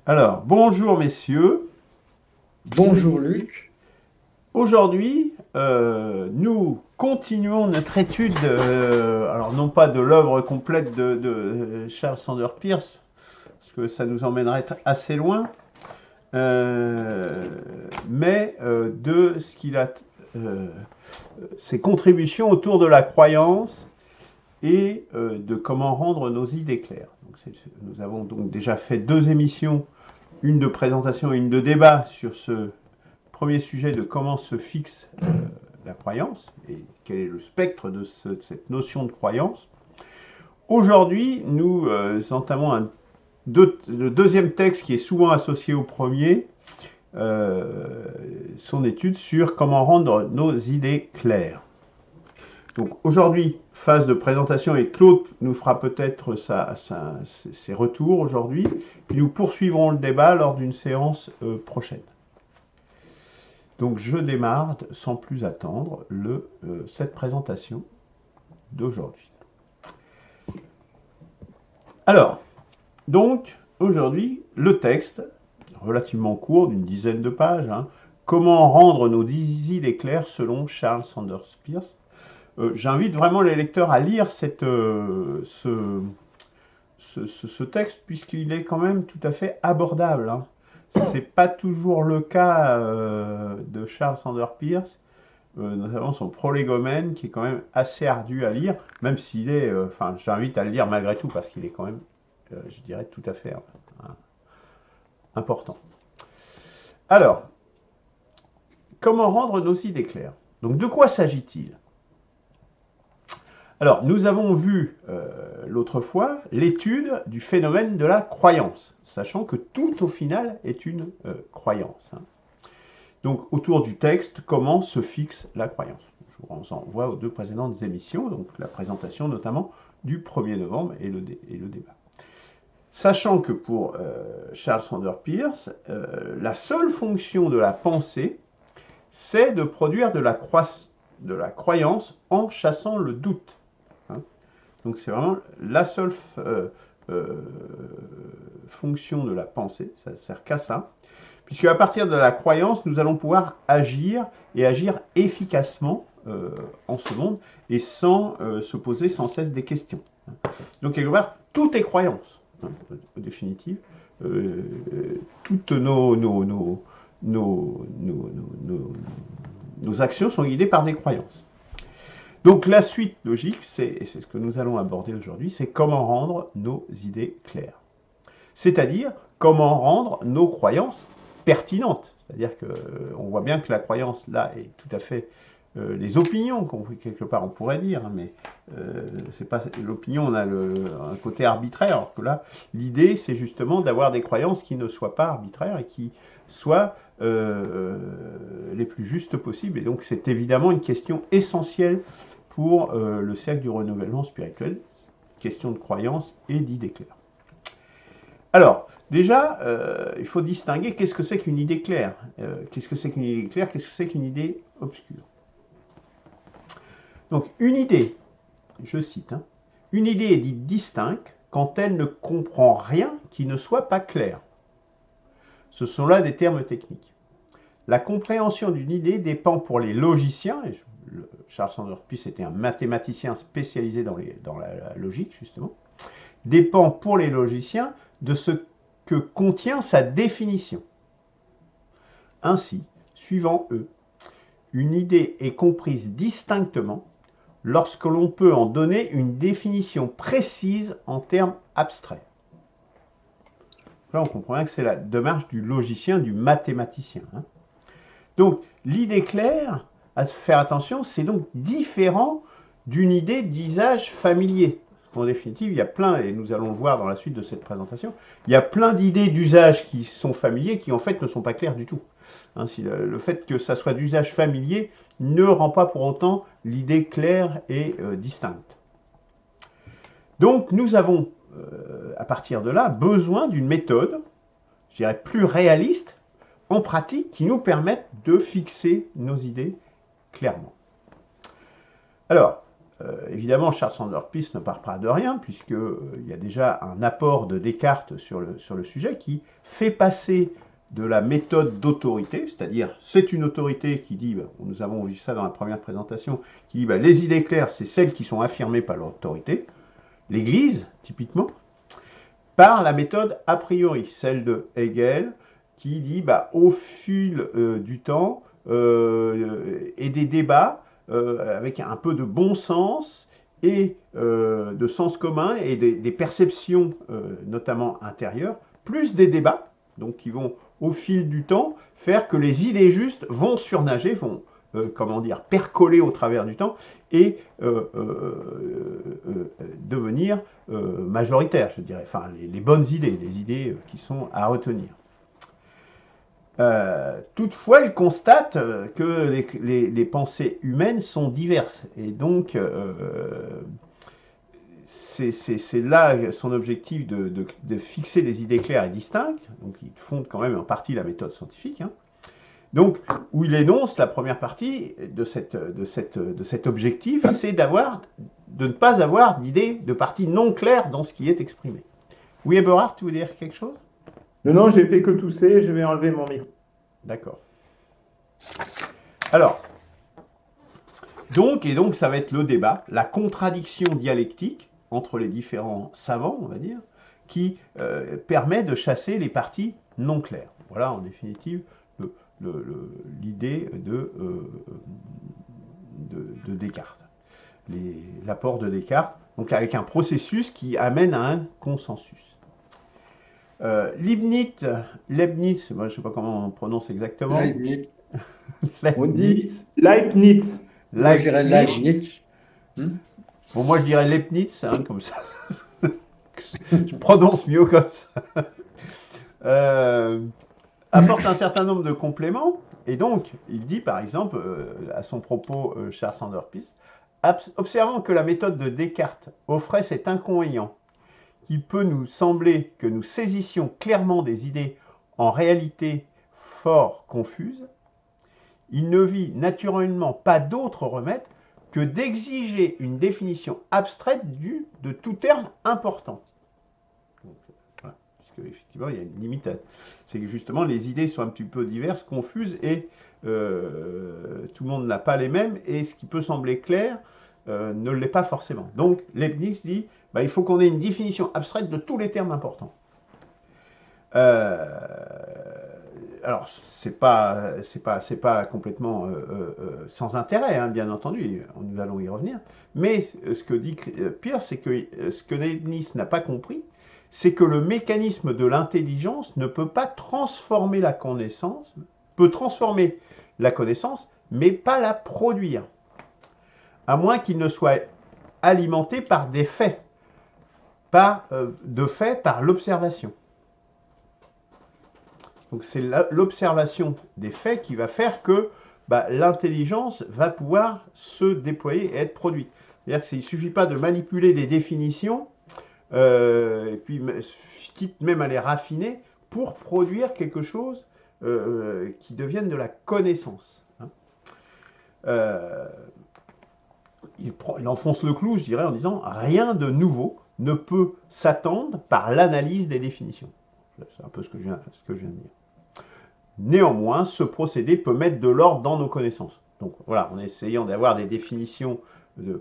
Alors, bonjour messieurs. Bonjour Luc. Aujourd'hui, nous continuons notre étude, alors non pas de l'œuvre complète de Charles Sanders Peirce, parce que ça nous emmènerait assez loin, mais de ce qu'il a, euh, ses contributions autour de la croyance et de comment rendre nos idées claires. Donc, nous avons donc déjà fait 2 émissions, une de présentation et une de débat sur ce premier sujet de comment se fixe la croyance et quel est le spectre de cette notion de croyance. Aujourd'hui, nous entamons le deuxième texte qui est souvent associé au premier, son étude sur comment rendre nos idées claires. Donc aujourd'hui, phase de présentation et Claude nous fera peut-être ses retours aujourd'hui, puis nous poursuivrons le débat lors d'une séance prochaine. Donc je démarre sans plus attendre cette présentation d'aujourd'hui. Alors, donc aujourd'hui, le texte, relativement court, d'une dizaine de pages, hein, comment rendre nos idées claires selon Charles Sanders Peirce. J'invite vraiment les lecteurs à lire ce texte puisqu'il est quand même tout à fait abordable. Hein. C'est pas toujours le cas de Charles Sanders Peirce, notamment son Prolégomène, qui est quand même assez ardu à lire, même s'il est, enfin, j'invite à le lire malgré tout, parce qu'il est quand même, je dirais, tout à fait important. Alors, comment rendre nos idées claires? Donc, de quoi s'agit-il? Alors, nous avons vu l'autre fois l'étude du phénomène de la croyance, sachant que tout au final est une croyance. Hein. Donc, autour du texte, comment se fixe la croyance? Je vous renvoie aux 2 précédentes émissions, donc la présentation notamment du 1er novembre et le débat. Sachant que pour Charles Sanders Peirce, la seule fonction de la pensée, c'est de produire de la croyance en chassant le doute. Hein. Donc c'est vraiment la seule fonction de la pensée, ça ne sert qu'à ça. Puisque à partir de la croyance, nous allons pouvoir agir et agir efficacement en ce monde et sans se poser sans cesse des questions. Donc quelque part, tout est croyance, hein, en définitive. Toutes nos actions sont guidées par des croyances. Donc la suite logique, c'est ce que nous allons aborder aujourd'hui, c'est comment rendre nos idées claires. C'est-à-dire comment rendre nos croyances pertinentes. C'est-à-dire qu'on voit bien que la croyance, là, est tout à fait les opinions, quelque part on pourrait dire, mais c'est pas l'opinion, on a un côté arbitraire, alors que là, l'idée, c'est justement d'avoir des croyances qui ne soient pas arbitraires et qui soient les plus justes possibles. Et donc, c'est évidemment une question essentielle pour le cercle du renouvellement spirituel, question de croyance et d'idées claires. Alors, déjà, il faut distinguer qu'est-ce que c'est qu'une idée claire. Qu'est-ce que c'est qu'une idée claire? Qu'est-ce que c'est qu'une idée obscure? Donc, une idée, je cite, hein, une idée est dite distincte quand elle ne comprend rien qui ne soit pas clair. Ce sont là des termes techniques. La compréhension d'une idée dépend pour les logiciens, et Charles Sanders Peirce était un mathématicien spécialisé dans la logique, justement, dépend pour les logiciens de ce que contient sa définition. Ainsi, suivant eux, une idée est comprise distinctement lorsque l'on peut en donner une définition précise en termes abstraits. Là, on comprend bien que c'est la démarche du logicien, du mathématicien. Hein. Donc, l'idée claire, à faire attention, c'est donc différent d'une idée d'usage familier. En définitive, il y a plein, et nous allons le voir dans la suite de cette présentation, il y a plein d'idées d'usage qui sont familiers qui en fait ne sont pas claires du tout. Hein, le fait que ça soit d'usage familier ne rend pas pour autant l'idée claire et distincte. Donc nous avons, à partir de là, besoin d'une méthode, je dirais plus réaliste, en pratique, qui nous permette de fixer nos idées clairement. Alors, Évidemment, Charles Sanders Peirce ne part pas de rien, puisqu'il y a déjà un apport de Descartes sur le sujet qui fait passer de la méthode d'autorité, c'est-à-dire c'est une autorité qui dit, nous avons vu ça dans la première présentation, qui dit les idées claires, c'est celles qui sont affirmées par l'autorité, l'Église, typiquement, par la méthode a priori, celle de Hegel, qui dit au fil du temps et des débats, avec un peu de bon sens et de sens commun et des perceptions notamment intérieures, plus des débats, donc qui vont au fil du temps faire que les idées justes vont surnager, vont percoler au travers du temps et devenir majoritaires, je dirais, enfin les bonnes idées, les idées qui sont à retenir. Toutefois, il constate que les pensées humaines sont diverses. Et donc, c'est là son objectif de fixer des idées claires et distinctes. Donc, il fonde quand même en partie la méthode scientifique. Donc, où il énonce la première partie de cet objectif, c'est de ne pas avoir d'idées de partie non claire dans ce qui est exprimé. Oui, Eberhard, tu veux dire quelque chose ? Non, j'ai fait que tousser, je vais enlever mon micro. D'accord. Alors, donc ça va être le débat, la contradiction dialectique entre les différents savants, on va dire, qui permet de chasser les parties non claires. Voilà, en définitive, l'idée de Descartes. L'apport de Descartes, donc avec un processus qui amène à un consensus. Leibniz, moi je ne sais pas comment on prononce exactement. Leibniz. On dit Leibniz. Moi, je dirais Leibniz. Bon, moi je dirais Leibniz, comme ça. Je prononce mieux comme ça. Apporte un certain nombre de compléments, et donc il dit par exemple, à son propos, Charles Sanders Peirce, observant que la méthode de Descartes offrait cet inconvénient qui peut nous sembler que nous saisissions clairement des idées en réalité fort confuses, il ne vit naturellement pas d'autre remède que d'exiger une définition abstraite de tout terme important. Donc, voilà, puisque effectivement il y a une limite. C'est que justement les idées sont un petit peu diverses, confuses, et tout le monde n'a pas les mêmes, et ce qui peut sembler clair ne l'est pas forcément. Donc Leibniz dit il faut qu'on ait une définition abstraite de tous les termes importants. Alors, c'est pas complètement sans intérêt, bien entendu, nous allons y revenir, mais ce que dit Peirce, c'est que ce que Leibniz n'a pas compris, c'est que le mécanisme de l'intelligence ne peut pas transformer la connaissance, peut transformer la connaissance, mais pas la produire, à moins qu'il ne soit alimenté par des faits, par l'observation. Donc c'est l'observation des faits qui va faire que l'intelligence va pouvoir se déployer et être produite. C'est-à-dire qu'il ne suffit pas de manipuler des définitions, et puis quitte même à les raffiner, pour produire quelque chose qui devienne de la connaissance. Il enfonce le clou, je dirais, en disant rien de nouveau ne peut s'attendre par l'analyse des définitions. C'est un peu ce que je viens de dire. Néanmoins, ce procédé peut mettre de l'ordre dans nos connaissances. Donc voilà, en essayant d'avoir des définitions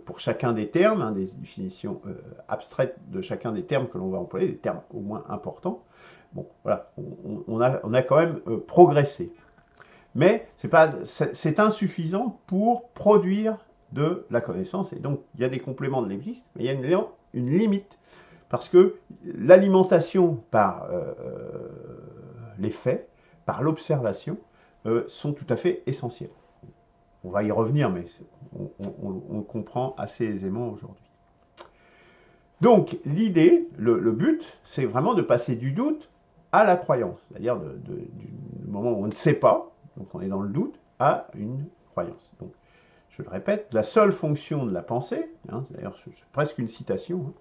pour chacun des termes, des définitions abstraites de chacun des termes que l'on va employer, des termes au moins importants. Bon, voilà, on a quand même progressé. Mais c'est insuffisant pour produire de la connaissance, et donc il y a des compléments de Leibniz, mais il y a une limite, parce que l'alimentation par les faits, par l'observation, sont tout à fait essentiels. On va y revenir, mais on le comprend assez aisément aujourd'hui. Donc l'idée, le but, c'est vraiment de passer du doute à la croyance, c'est-à-dire du moment où on ne sait pas, donc on est dans le doute, à une croyance. Donc, je le répète, la seule fonction de la pensée, d'ailleurs c'est presque une citation,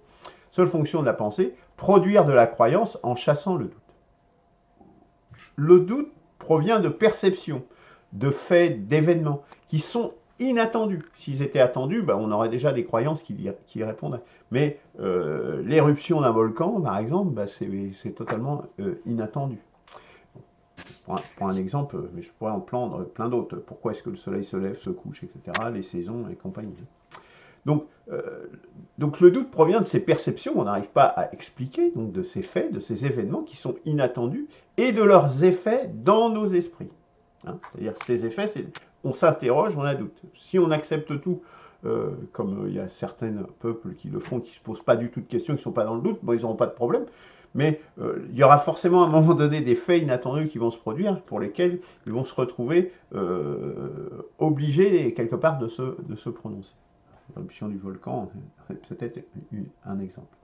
seule fonction de la pensée, produire de la croyance en chassant le doute. Le doute provient de perceptions, de faits, d'événements qui sont inattendus. S'ils étaient attendus, on aurait déjà des croyances qui y répondraient. Mais l'éruption d'un volcan, par exemple, c'est totalement inattendu. Pour un exemple, mais je pourrais en prendre plein d'autres. Pourquoi est-ce que le soleil se lève, se couche, etc., les saisons et compagnie. Donc le doute provient de ces perceptions qu'on n'arrive pas à expliquer, donc de ces faits, de ces événements qui sont inattendus, et de leurs effets dans nos esprits. C'est-à-dire que ces effets, on s'interroge, on a doute. Si on accepte tout, comme il y a certains peuples qui le font, qui ne se posent pas du tout de questions, qui ne sont pas dans le doute, ils n'auront pas de problème. Mais il y aura forcément à un moment donné des faits inattendus qui vont se produire, pour lesquels ils vont se retrouver obligés, quelque part, de se prononcer. L'éruption du volcan, c'est peut-être un exemple.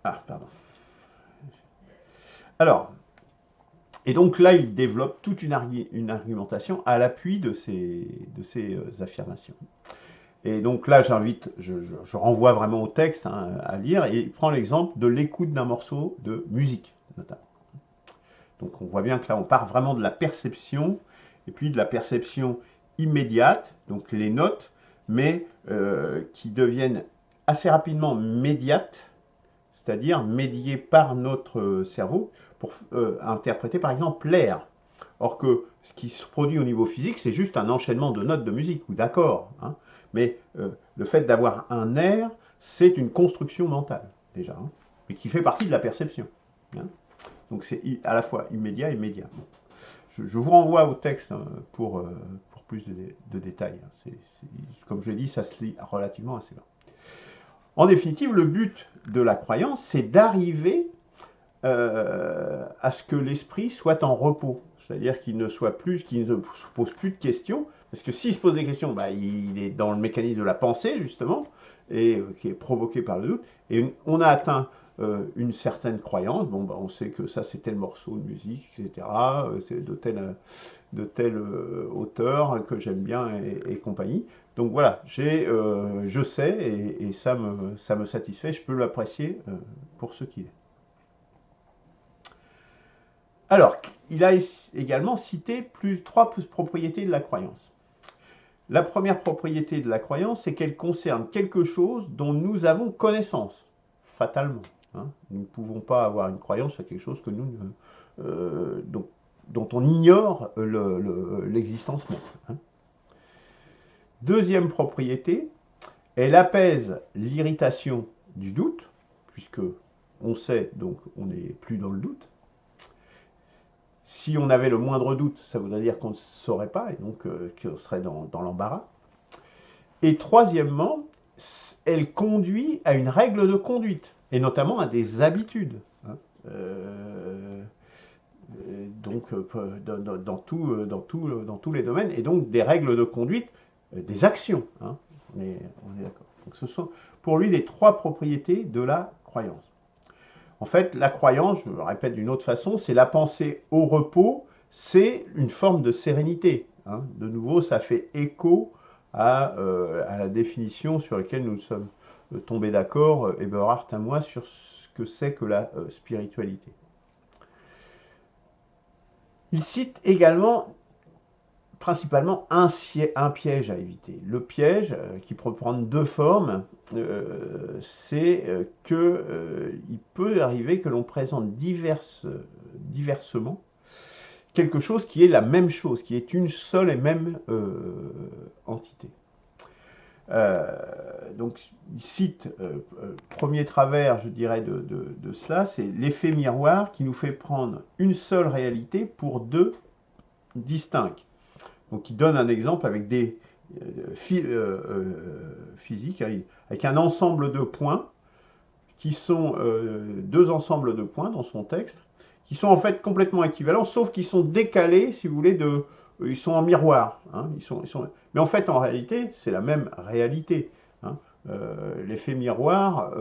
Ah, pardon. Alors, et donc là, il développe toute une argumentation à l'appui de ces affirmations. Et donc là, je renvoie vraiment au texte à lire, et il prend l'exemple de l'écoute d'un morceau de musique, notamment. Donc on voit bien que là, on part vraiment de la perception, et puis de la perception immédiate, donc les notes, mais qui deviennent assez rapidement médiates, c'est-à-dire médiées par notre cerveau pour interpréter par exemple l'air. Or que ce qui se produit au niveau physique, c'est juste un enchaînement de notes de musique ou d'accords. Mais le fait d'avoir un air, c'est une construction mentale, déjà, mais qui fait partie de la perception. Donc c'est à la fois immédiat et médiat. Je vous renvoie au texte pour plus de détails. Comme je l'ai dit, ça se lit relativement assez bien. En définitive, le but de la croyance, c'est d'arriver à ce que l'esprit soit en repos. C'est-à-dire qu'il ne se pose plus de questions. Parce que s'il se pose des questions, il est dans le mécanisme de la pensée, justement, et qui est provoqué par le doute. Et on a atteint une certaine croyance. On sait que ça, c'est tel morceau de musique, etc. C'est de tel auteur que j'aime bien et compagnie. Donc voilà, je sais et ça me satisfait. Je peux l'apprécier pour ce qu'il est. Alors, il a également cité trois propriétés de la croyance. La première propriété de la croyance, c'est qu'elle concerne quelque chose dont nous avons connaissance, fatalement. Nous ne pouvons pas avoir une croyance sur quelque chose que dont on ignore l'existence même. Deuxième propriété, elle apaise l'irritation du doute, puisque on sait, donc on n'est plus dans le doute. Si on avait le moindre doute, ça voudrait dire qu'on ne saurait pas, et donc qu'on serait dans l'embarras. Et troisièmement, elle conduit à une règle de conduite, et notamment à des habitudes. Donc dans tous les domaines, et donc des règles de conduite, des actions. On est d'accord. Donc ce sont pour lui les trois propriétés de la croyance. En fait, la croyance, je le répète d'une autre façon, c'est la pensée au repos, c'est une forme de sérénité. De nouveau, ça fait écho à la définition sur laquelle nous sommes tombés d'accord, Eberhard et moi, sur ce que c'est que la spiritualité. Il cite également principalement un piège à éviter. Le piège, qui peut prendre deux formes, c'est qu'il peut arriver que l'on présente diversement quelque chose qui est la même chose, qui est une seule et même entité. Donc, il cite, premier travers, je dirais, de cela, c'est l'effet miroir qui nous fait prendre une seule réalité pour deux distinctes. Donc, il donne un exemple avec des physiques, avec un ensemble de points, qui sont deux ensembles de points dans son texte, qui sont en fait complètement équivalents, sauf qu'ils sont décalés, si vous voulez, ils sont en miroir. Mais en fait, en réalité, c'est la même réalité. L'effet miroir,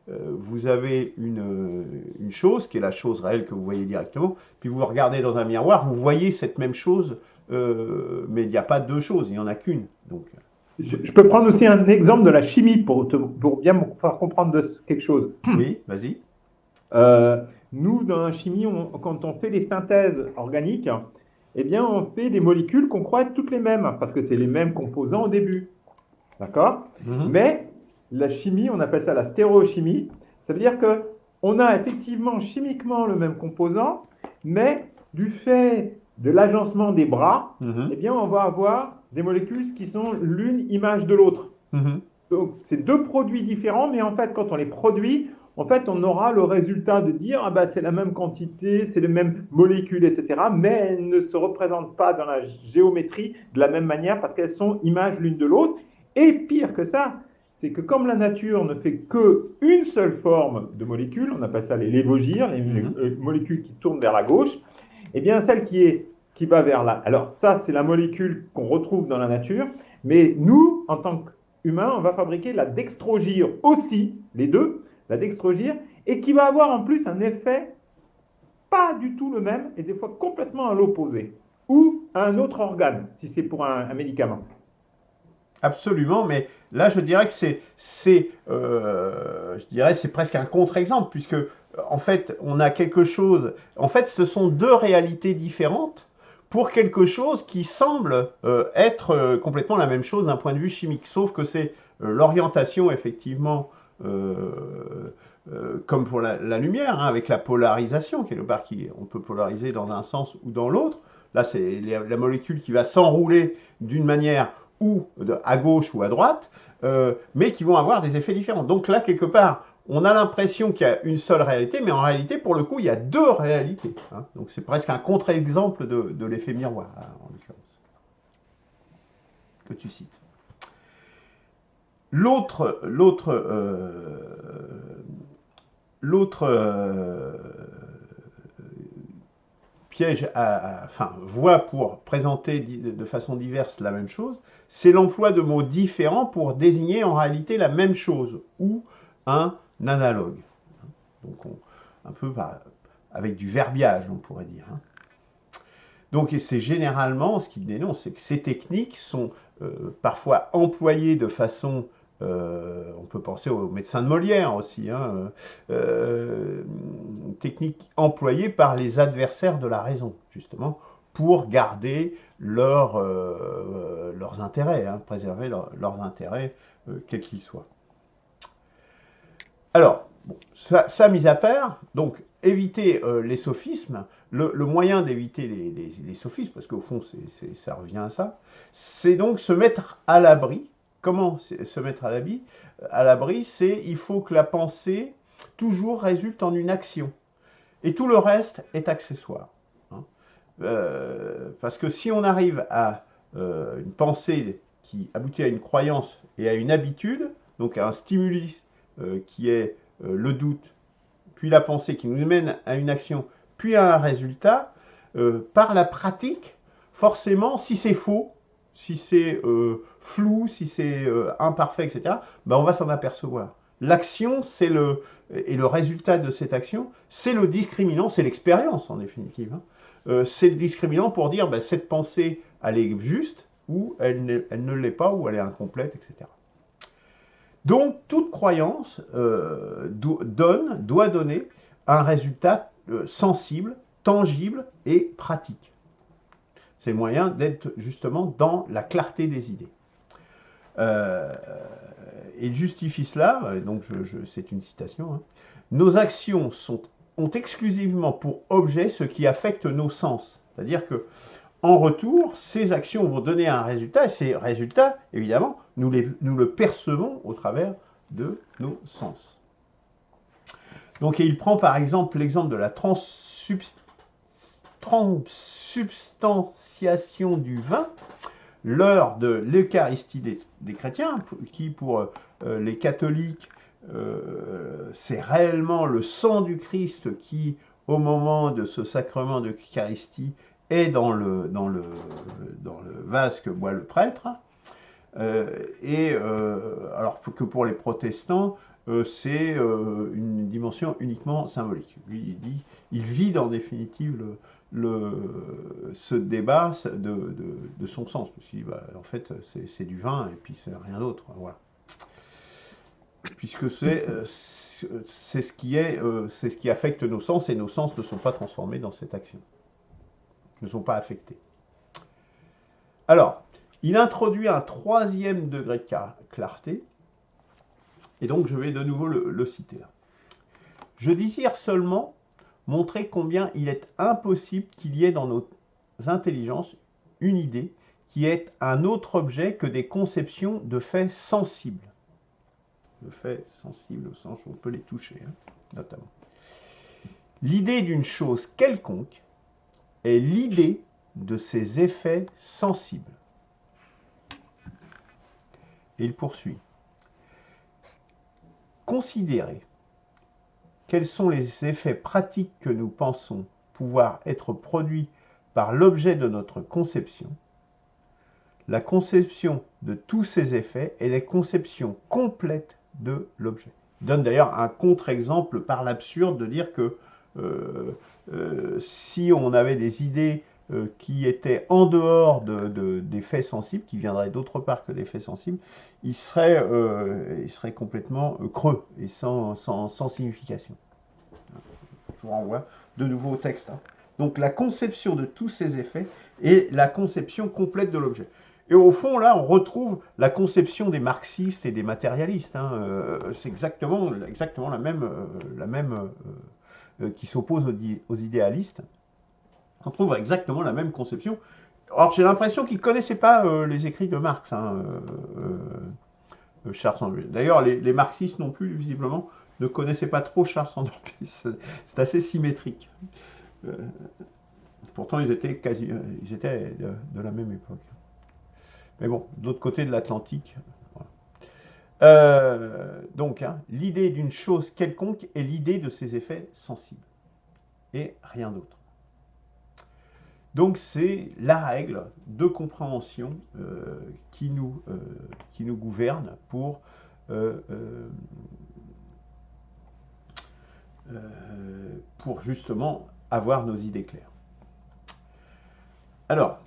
vous avez une chose qui est la chose réelle que vous voyez directement, puis vous regardez dans un miroir, vous voyez cette même chose, mais il n'y a pas deux choses, il n'y en a qu'une. Donc, je peux prendre aussi un exemple de la chimie pour bien me faire comprendre quelque chose. Oui, vas-y. Nous, dans la chimie, quand on fait les synthèses organiques, eh bien, on fait des molécules qu'on croit être toutes les mêmes, parce que c'est les mêmes composants au début. D'accord? Mais la chimie, on appelle ça la stéréochimie. Ça veut dire que on a effectivement chimiquement le même composant, mais du fait de l'agencement des bras, eh bien, on va avoir des molécules qui sont l'une image de l'autre. Donc, c'est deux produits différents, mais en fait, quand on les produit, en fait, on aura le résultat de dire, ah ben, c'est la même quantité, c'est les mêmes molécules, etc. Mais elles ne se représentent pas dans la géométrie de la même manière parce qu'elles sont images l'une de l'autre. Et pire que ça, c'est que comme la nature ne fait qu'une seule forme de molécules, on appelle ça les lévogyres, les molécules qui tournent vers la gauche, eh bien, celle qui va vers là. Alors, ça, c'est la molécule qu'on retrouve dans la nature, mais nous, en tant qu'humains, on va fabriquer la dextrogyre aussi, les deux, la dextrogyre, et qui va avoir en plus un effet pas du tout le même, et des fois complètement à l'opposé, ou à un autre organe, si c'est pour un médicament. Absolument, mais là je dirais que je dirais c'est presque un contre-exemple puisque en fait on a quelque chose. En fait, ce sont deux réalités différentes pour quelque chose qui semble être complètement la même chose d'un point de vue chimique, sauf que c'est l'orientation effectivement. Comme pour la lumière, hein, avec la polarisation, quelque part, on peut polariser dans un sens ou dans l'autre. Là, c'est la molécule qui va s'enrouler d'une manière ou à gauche ou à droite, mais qui vont avoir des effets différents. Donc là, quelque part, on a l'impression qu'il y a une seule réalité, mais en réalité, pour le coup, il y a deux réalités. Hein. Donc c'est presque un contre-exemple de l'effet miroir, hein, en l'occurrence, que tu cites. L'autre piège, enfin, voie pour présenter de façon diverse la même chose, c'est l'emploi de mots différents pour désigner en réalité la même chose ou un analogue. Donc, un peu avec du verbiage, on pourrait dire. Hein. Donc, c'est généralement, ce qu'il dénonce, c'est que ces techniques sont parfois employées de façon on peut penser aux médecins de Molière aussi, hein, technique employée par les adversaires de la raison, justement, pour garder leurs intérêts, hein, préserver leurs intérêts, quels qu'ils soient. Alors, bon, ça mis à part, donc éviter les sophismes, le moyen d'éviter les sophismes, parce qu'au fond, ça revient à ça, c'est donc se mettre à l'abri. Comment se mettre à l'abri? C'est il faut que la pensée toujours résulte en une action. Et tout le reste est accessoire. Hein. Parce que si on arrive à une pensée qui aboutit à une croyance et à une habitude, donc à un stimulus qui est le doute, puis la pensée qui nous mène à une action, puis à un résultat, par la pratique, forcément, si c'est faux, si c'est flou, si c'est imparfait, etc., ben on va s'en apercevoir. L'action, et le résultat de cette action, c'est le discriminant, c'est l'expérience en définitive. Hein. C'est le discriminant pour dire ben, cette pensée, elle est juste, ou elle ne l'est pas, ou elle est incomplète, etc. Donc, toute croyance doit donner un résultat sensible, tangible et pratique. C'est le moyen d'être justement dans la clarté des idées. Il justifie cela, donc c'est une citation, hein. Nos actions ont exclusivement pour objet ce qui affecte nos sens. C'est-à-dire que en retour, ces actions vont donner un résultat, et ces résultats, évidemment, nous le percevons au travers de nos sens. Donc, il prend par exemple l'exemple de la transsubstantiation du vin, l'heure de l'Eucharistie des chrétiens, qui pour les catholiques, c'est réellement le sang du Christ qui, au moment de ce sacrement d'Eucharistie, est dans le vase que boit le prêtre. Alors que pour les protestants, c'est une dimension uniquement symbolique. Lui, il vide en définitive ce débat de son sens. Parce qu'il dit, bah, en fait, c'est du vin et puis c'est rien d'autre. Voilà. Puisque c'est ce qui affecte nos sens et nos sens ne sont pas transformés dans cette action. Ne sont pas affectés. Alors, il introduit un 3e degré de clarté, et donc je vais de nouveau le citer là. Je désire seulement montrer combien il est impossible qu'il y ait dans nos intelligences une idée qui est un autre objet que des conceptions de faits sensibles. De faits sensibles au sens où on peut les toucher, hein, notamment. L'idée d'une chose quelconque est l'idée de ses effets sensibles. Et il poursuit. Considérez quels sont les effets pratiques que nous pensons pouvoir être produits par l'objet de notre conception. La conception de tous ces effets est la conception complète de l'objet. Il donne d'ailleurs un contre-exemple par l'absurde de dire que si on avait des idées qui étaient en dehors des faits sensibles, qui viendraient d'autre part que des faits sensibles, ils seraient complètement creux et sans signification. Je vous renvoie de nouveau au texte. Hein. Donc la conception de tous ces effets est la conception complète de l'objet. Et au fond, là, on retrouve la conception des marxistes et des matérialistes. Hein. C'est exactement la même qui s'oppose aux idéalistes. On trouve exactement la même conception. Or, j'ai l'impression qu'ils ne connaissaient pas les écrits de Marx, hein, Charles Sandor. D'ailleurs, les marxistes non plus, visiblement, ne connaissaient pas trop Charles Sandor. C'est assez symétrique. Pourtant, ils étaient de la même époque. Mais bon, de l'autre côté de l'Atlantique. Voilà. Donc, hein, l'idée d'une chose quelconque est l'idée de ses effets sensibles. Et rien d'autre. Donc, c'est la règle de compréhension qui nous gouverne pour justement avoir nos idées claires. Alors,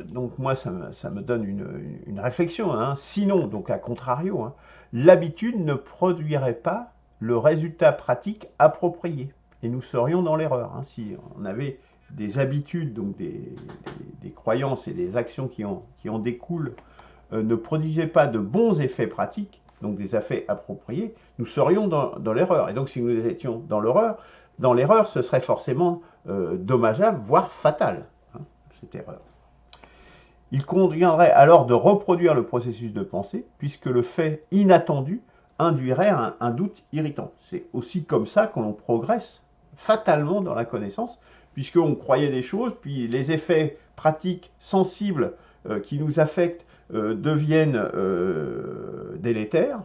donc moi, ça me donne une réflexion. Hein. Sinon, donc à contrario, hein, l'habitude ne produirait pas le résultat pratique approprié. Et nous serions dans l'erreur. Hein. Si on avait des habitudes, donc des croyances et des actions qui en découlent, ne produisaient pas de bons effets pratiques, donc des effets appropriés, nous serions dans l'erreur. Et donc si nous étions dans l'erreur, ce serait forcément dommageable, voire fatal, hein, cette erreur. Il conviendrait alors de reproduire le processus de pensée, puisque le fait inattendu induirait un doute irritant. C'est aussi comme ça qu'on progresse fatalement dans la connaissance, puisqu'on croyait des choses, puis les effets pratiques sensibles qui nous affectent deviennent délétères,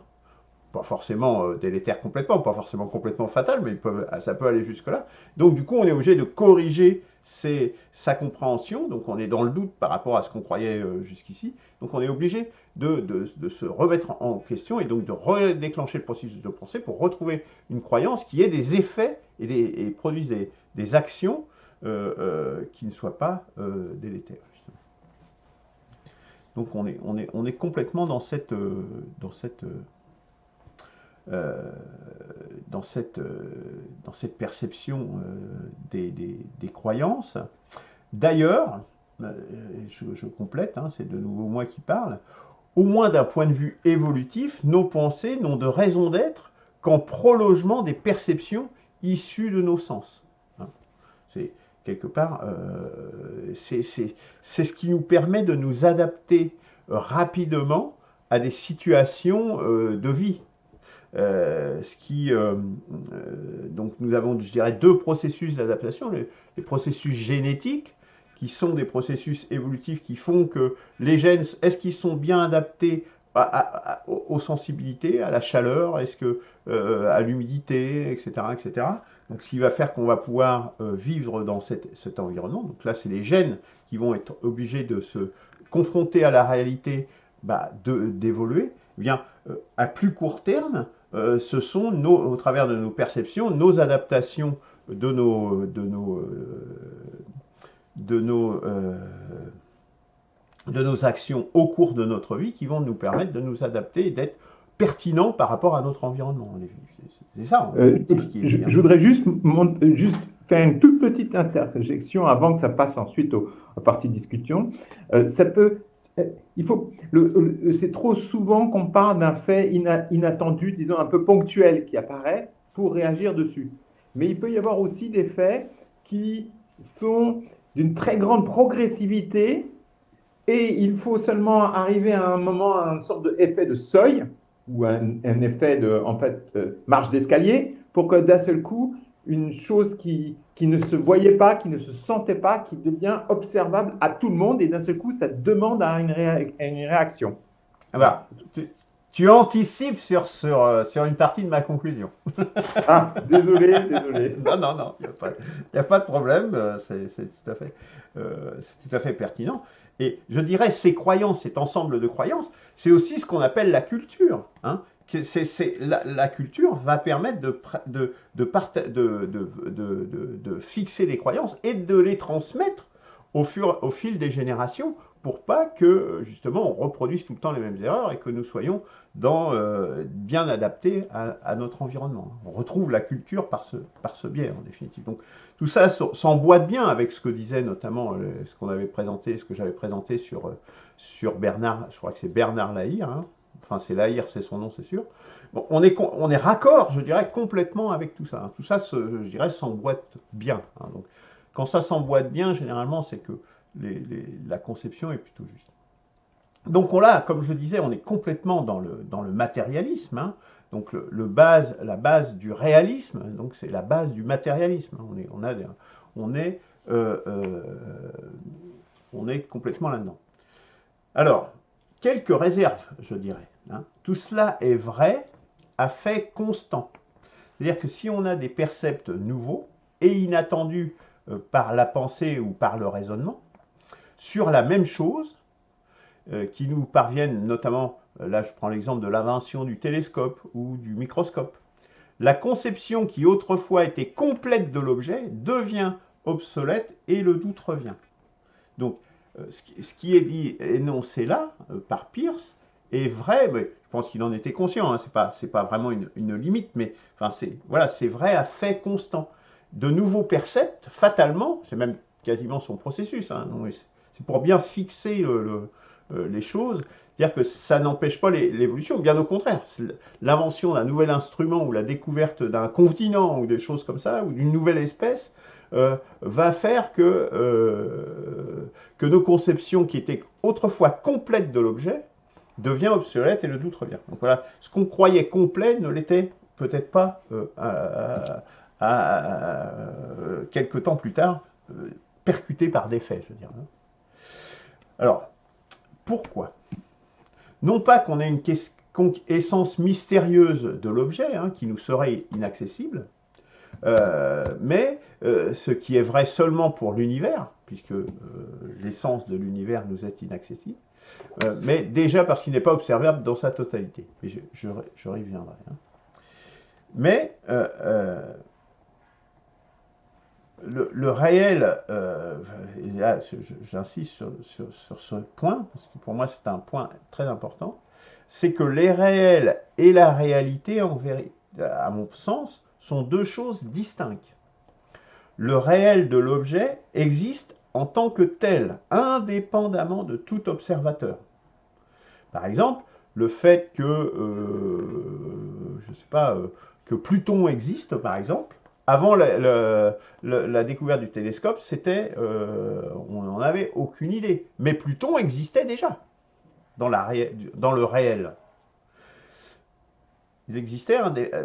pas forcément délétères complètement, pas forcément complètement fatales, mais ça peut aller jusque-là. Donc du coup, on est obligé de corriger sa compréhension, donc on est dans le doute par rapport à ce qu'on croyait jusqu'ici, donc on est obligé de se remettre en question et donc de redéclencher le processus de pensée pour retrouver une croyance qui ait des effets et produise des actions qui ne soient pas délétères. Justement. Donc on est complètement dans cette perception des croyances. D'ailleurs, je complète, hein, c'est de nouveau moi qui parle, au moins d'un point de vue évolutif, nos pensées n'ont de raison d'être qu'en prolongement des perceptions issues de nos sens. Hein. C'est quelque part, c'est ce qui nous permet de nous adapter rapidement à des situations de vie. Donc nous avons, je dirais, deux processus d'adaptation, les processus génétiques, qui sont des processus évolutifs qui font que les gènes, est-ce qu'ils sont bien adaptés aux sensibilités, à la chaleur, est-ce que à l'humidité, etc., etc. Donc ce qui va faire qu'on va pouvoir vivre dans cet environnement. Donc là, c'est les gènes qui vont être obligés de se confronter à la réalité, d'évoluer. Eh bien, à plus court terme, ce sont au travers de nos perceptions, nos adaptations de nos actions au cours de notre vie qui vont nous permettre de nous adapter et d'être pertinents par rapport à notre environnement. C'est ça. Je voudrais juste faire une toute petite interjection avant que ça passe ensuite à partie discussion. Ça peut, il faut, c'est trop souvent qu'on parle d'un fait inattendu, disons un peu ponctuel qui apparaît pour réagir dessus. Mais il peut y avoir aussi des faits qui sont d'une très grande progressivité et il faut seulement arriver à un moment à une sorte d'effet de seuil ou un effet de en fait, marche d'escalier pour que d'un seul coup, une chose qui ne se voyait pas, qui ne se sentait pas, qui devient observable à tout le monde et d'un seul coup, ça demande à une réaction. Ah bah, tu anticipes sur une partie de ma conclusion. Ah, désolé. Non, il n'y a pas de problème, c'est tout à fait pertinent. Et je dirais, ces croyances, cet ensemble de croyances, c'est aussi ce qu'on appelle la culture. Hein. La culture va permettre de fixer des croyances et de les transmettre au fil des générations pour pas que, justement, on reproduise tout le temps les mêmes erreurs et que nous soyons bien adaptés à notre environnement. On retrouve la culture par ce biais, en définitive. Donc, tout ça s'emboîte bien avec ce que disait notamment ce que j'avais présenté sur Bernard, je crois que c'est Bernard Lahire, hein. Enfin c'est Lahire, c'est son nom, c'est sûr. Bon, on est raccord, je dirais, complètement avec tout ça. Hein. Tout ça, je dirais, s'emboîte bien. Hein. Donc, quand ça s'emboîte bien, généralement, c'est que la conception est plutôt juste. Donc comme je disais, on est complètement dans le matérialisme. Hein. Donc la base du réalisme, donc c'est la base du matérialisme. On est complètement là-dedans. Alors, quelques réserves, je dirais. Hein. Tout cela est vrai à fait constant. C'est-à-dire que si on a des percepts nouveaux et inattendus par la pensée ou par le raisonnement, sur la même chose, qui nous parviennent notamment, là je prends l'exemple de l'invention du télescope ou du microscope. La conception qui autrefois était complète de l'objet devient obsolète et le doute revient. Donc ce qui est dit, énoncé là par Peirce est vrai, mais je pense qu'il en était conscient, hein, c'est pas vraiment une limite, mais enfin, c'est vrai à fait constant. De nouveaux percepts, fatalement, c'est même quasiment son processus, hein, c'est pour bien fixer les choses, c'est-à-dire que ça n'empêche pas l'évolution, bien au contraire. L'invention d'un nouvel instrument ou la découverte d'un continent ou des choses comme ça, ou d'une nouvelle espèce, va faire que nos conceptions qui étaient autrefois complètes de l'objet devient obsolète et le doute revient. Donc voilà, ce qu'on croyait complet ne l'était peut-être pas quelques temps plus tard, percuté par des faits, je veux dire. Alors, pourquoi? Non pas qu'on ait une essence mystérieuse de l'objet, hein, qui nous serait inaccessible, mais ce qui est vrai seulement pour l'univers, puisque l'essence de l'univers nous est inaccessible, mais déjà parce qu'il n'est pas observable dans sa totalité. Et je reviendrai. Hein. Mais le réel, et là j'insiste sur ce point, parce que pour moi c'est un point très important, c'est que les réels et la réalité, à mon sens, sont deux choses distinctes. Le réel de l'objet existe en tant que tel, indépendamment de tout observateur. Par exemple, le fait que, je sais pas, que Pluton existe, par exemple, avant la découverte du télescope, on n'en avait aucune idée. Mais Pluton existait déjà dans le réel.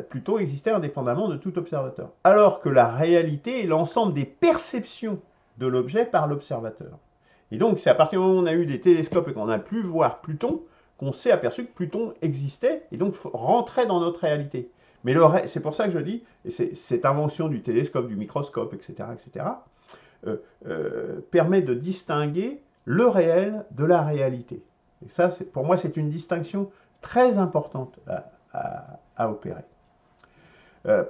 Pluton existait indépendamment de tout observateur. Alors que la réalité est l'ensemble des perceptions de l'objet par l'observateur. Et donc, c'est à partir du moment où on a eu des télescopes et qu'on a pu voir Pluton, qu'on s'est aperçu que Pluton existait et donc rentrait dans notre réalité. Mais c'est pour ça que je dis, et cette invention du télescope, du microscope, etc., permet de distinguer le réel de la réalité. Et ça, pour moi, c'est une distinction très importante à opérer.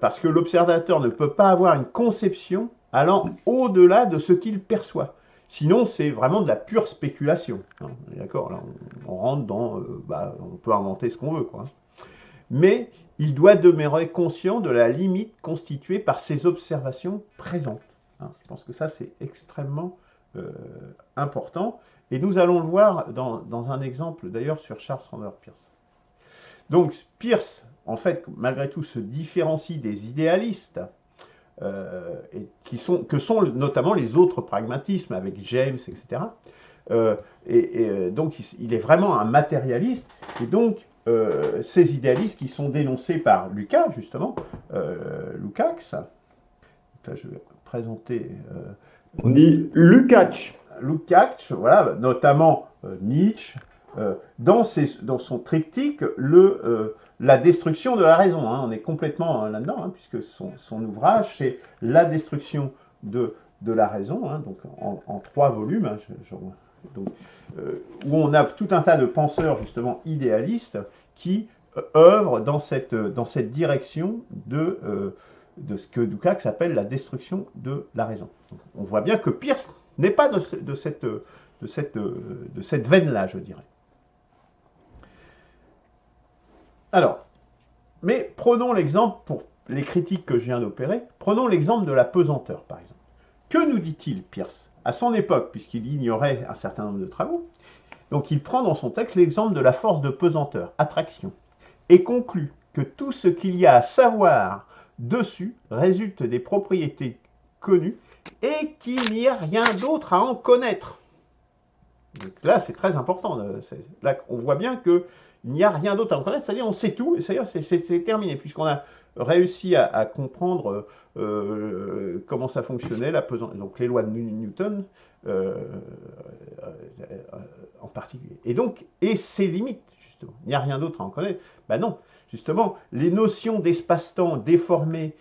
Parce que l'observateur ne peut pas avoir une conception allant au-delà de ce qu'il perçoit. Sinon, c'est vraiment de la pure spéculation. Hein, d'accord, là, on rentre dans... on peut inventer ce qu'on veut, quoi. mais il doit demeurer conscient de la limite constituée par ses observations présentes. Hein, je pense que ça, c'est extrêmement important. Et nous allons le voir dans un exemple, d'ailleurs, sur Charles Sanders Peirce. Donc, Peirce, en fait, malgré tout, se différencie des idéalistes, que sont notamment les autres pragmatismes, avec James, etc. Donc, il est vraiment un matérialiste, et donc, ces idéalistes qui sont dénoncés par Lukács, justement, Lukács, là je vais présenter... on dit Lukács. Lukács, voilà, notamment Nietzsche, dans son triptyque, la destruction de la raison. Hein, on est complètement là-dedans, hein, puisque son ouvrage, c'est la destruction de la raison, hein, donc en 3 volumes, hein, donc, où on a tout un tas de penseurs, justement, idéalistes, qui œuvrent dans cette direction de ce que Lukács appelle la destruction de la raison. Donc, on voit bien que Peirce n'est pas de cette veine-là, je dirais. Alors, mais prenons l'exemple, pour les critiques que je viens d'opérer, prenons l'exemple de la pesanteur, par exemple. Que nous dit-il, Peirce? À son époque, puisqu'il ignorait un certain nombre de travaux, donc il prend dans son texte l'exemple de la force de pesanteur, attraction, et conclut que tout ce qu'il y a à savoir dessus résulte des propriétés connues et qu'il n'y a rien d'autre à en connaître. Donc là, c'est très important. Là, on voit bien qu'il n'y a rien d'autre à en connaître, c'est-à-dire on sait tout, et c'est terminé, puisqu'on a réussi à comprendre comment ça fonctionnait, la pesanteur, donc les lois de Newton en particulier. Et ses limites, justement. Il n'y a rien d'autre à en connaître. Ben non, justement, les notions d'espace-temps déformées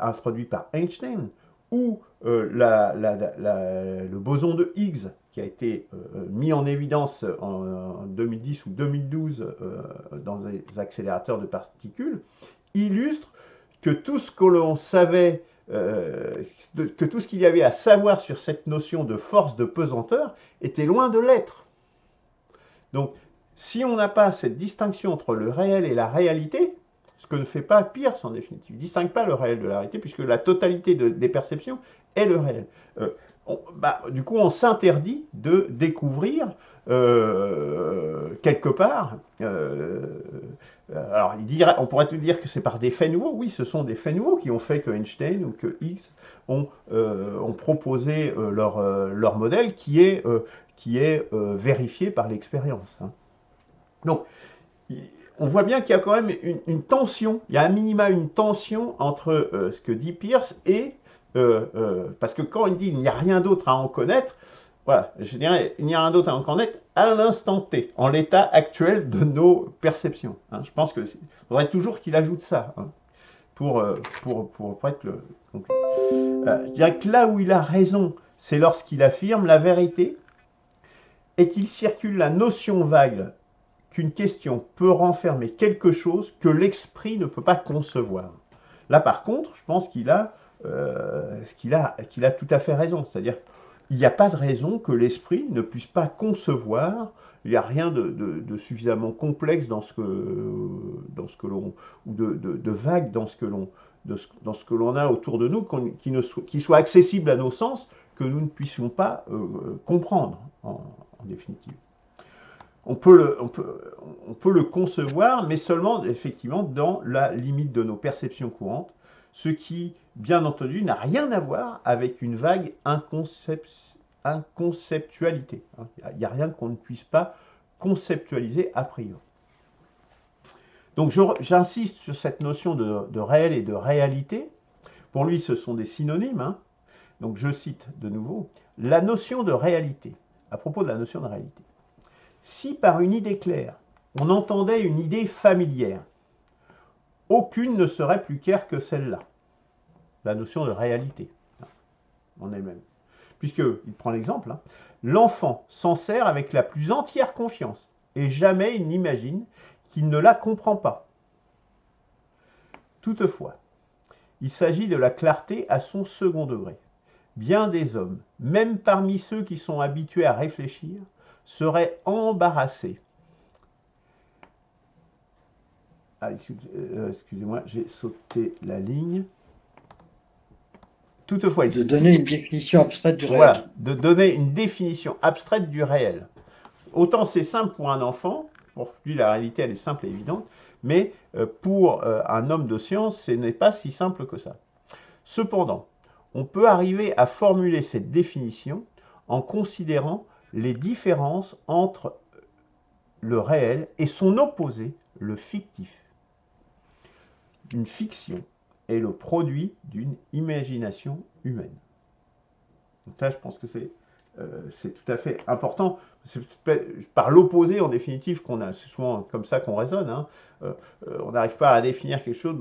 introduites par Einstein, ou le boson de Higgs, qui a été mis en évidence en 2010 ou 2012 dans des accélérateurs de particules, illustre que tout ce que l'on savait, que tout ce qu'il y avait à savoir sur cette notion de force de pesanteur était loin de l'être. Donc, si on n'a pas cette distinction entre le réel et la réalité, ce que ne fait pas Peirce en définitive, il ne distingue pas le réel de la réalité, puisque la totalité des perceptions est le réel. Du coup, on s'interdit de découvrir quelque part. Alors, on pourrait te dire que c'est par des faits nouveaux. Oui, ce sont des faits nouveaux qui ont fait que Einstein ou que Higgs ont proposé leur modèle qui est vérifié par l'expérience. Hein. Donc, on voit bien qu'il y a quand même une tension, il y a un minima une tension entre ce que dit Peirce et... parce que quand il dit il n'y a rien d'autre à en connaître, voilà, je dirais il n'y a rien d'autre à en connaître à l'instant T, en l'état actuel de nos perceptions. Hein. Je pense qu'il faudrait toujours qu'il ajoute ça, hein, pour être le conclu. Je dirais que là où il a raison, c'est lorsqu'il affirme la vérité et qu'il circule la notion vague qu'une question peut renfermer quelque chose que l'esprit ne peut pas concevoir. Là, par contre, je pense qu'il a tout à fait raison. C'est-à-dire, il n'y a pas de raison que l'esprit ne puisse pas concevoir. Il n'y a rien de suffisamment complexe dans ce que l'on, ou de vague dans ce que l'on a autour de nous, qui soit accessible à nos sens, que nous ne puissions pas comprendre, en définitive. On peut le concevoir, mais seulement, effectivement, dans la limite de nos perceptions courantes, ce qui, bien entendu, n'a rien à voir avec une vague inconceptualité. Il n'y a rien qu'on ne puisse pas conceptualiser a priori. Donc, j'insiste sur cette notion de réel et de réalité. Pour lui, ce sont des synonymes. Hein. Donc, je cite de nouveau, la notion de réalité, à propos de la notion de réalité. Si par une idée claire, on entendait une idée familière, aucune ne serait plus claire que celle-là. La notion de réalité en elle-même. Puisqu'il prend l'exemple, hein, l'enfant s'en sert avec la plus entière confiance et jamais il n'imagine qu'il ne la comprend pas. Toutefois, il s'agit de la clarté à son second degré. Bien des hommes, même parmi ceux qui sont habitués à réfléchir, seraient embarrassés excusez-moi, j'ai sauté la ligne. Toutefois, De donner une définition abstraite du réel. Voilà, de donner une définition abstraite du réel. Autant c'est simple pour un enfant, pour lui la réalité elle est simple et évidente, mais pour un homme de science, ce n'est pas si simple que ça. Cependant, on peut arriver à formuler cette définition en considérant les différences entre le réel et son opposé, le fictif. Une fiction est le produit d'une imagination humaine. Donc là, je pense que c'est tout à fait important. C'est par l'opposé, en définitive, c'est souvent comme ça qu'on raisonne. Hein. On n'arrive pas à définir quelque chose,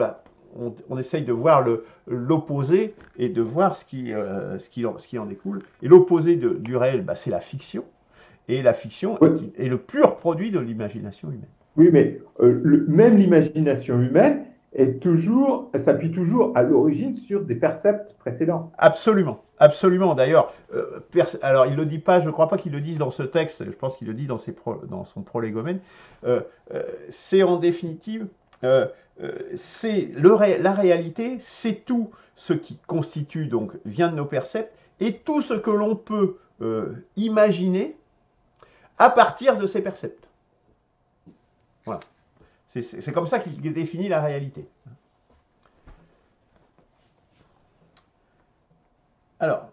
on essaye de voir l'opposé et de voir ce qui en découle. Et l'opposé du réel, c'est la fiction. Et la fiction est le pur produit de l'imagination humaine. Oui, mais même l'imagination humaine s'appuie toujours à l'origine sur des percepts précédents. Absolument, absolument. D'ailleurs, alors il ne le dit pas, je ne crois pas qu'il le dise dans ce texte, je pense qu'il le dit dans son prolégomène. C'est en définitive, la réalité, c'est tout ce qui constitue, donc vient de nos percepts, et tout ce que l'on peut imaginer à partir de ces percepts. Voilà. C'est comme ça qu'il définit la réalité. Alors,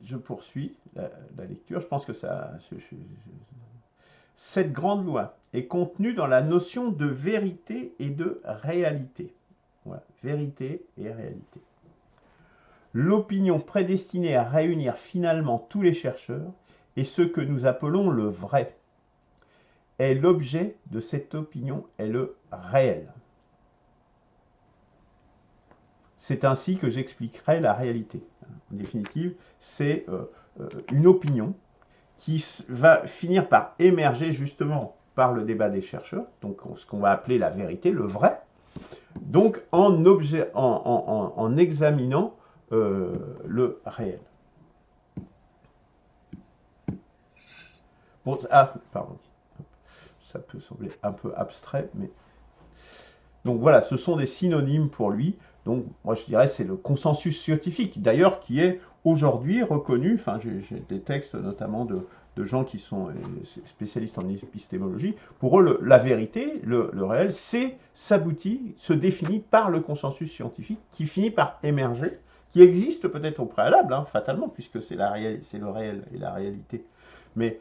je poursuis la lecture. Je pense que cette grande loi est contenue dans la notion de vérité et de réalité. Voilà, vérité et réalité. L'opinion prédestinée à réunir finalement tous les chercheurs est ce que nous appelons le vrai. Et l'objet de cette opinion est le réel. C'est ainsi que j'expliquerai la réalité. En définitive, c'est une opinion qui va finir par émerger justement par le débat des chercheurs, donc ce qu'on va appeler la vérité, le vrai, donc en examinant le réel. Bon, pardon. Ça peut sembler un peu abstrait, mais... Donc voilà, ce sont des synonymes pour lui. Donc moi je dirais c'est le consensus scientifique, d'ailleurs qui est aujourd'hui reconnu, enfin j'ai des textes notamment de gens qui sont spécialistes en épistémologie, pour eux la vérité, le réel, s'aboutit, se définit par le consensus scientifique qui finit par émerger, qui existe peut-être au préalable, hein, fatalement, puisque c'est le réel et la réalité, mais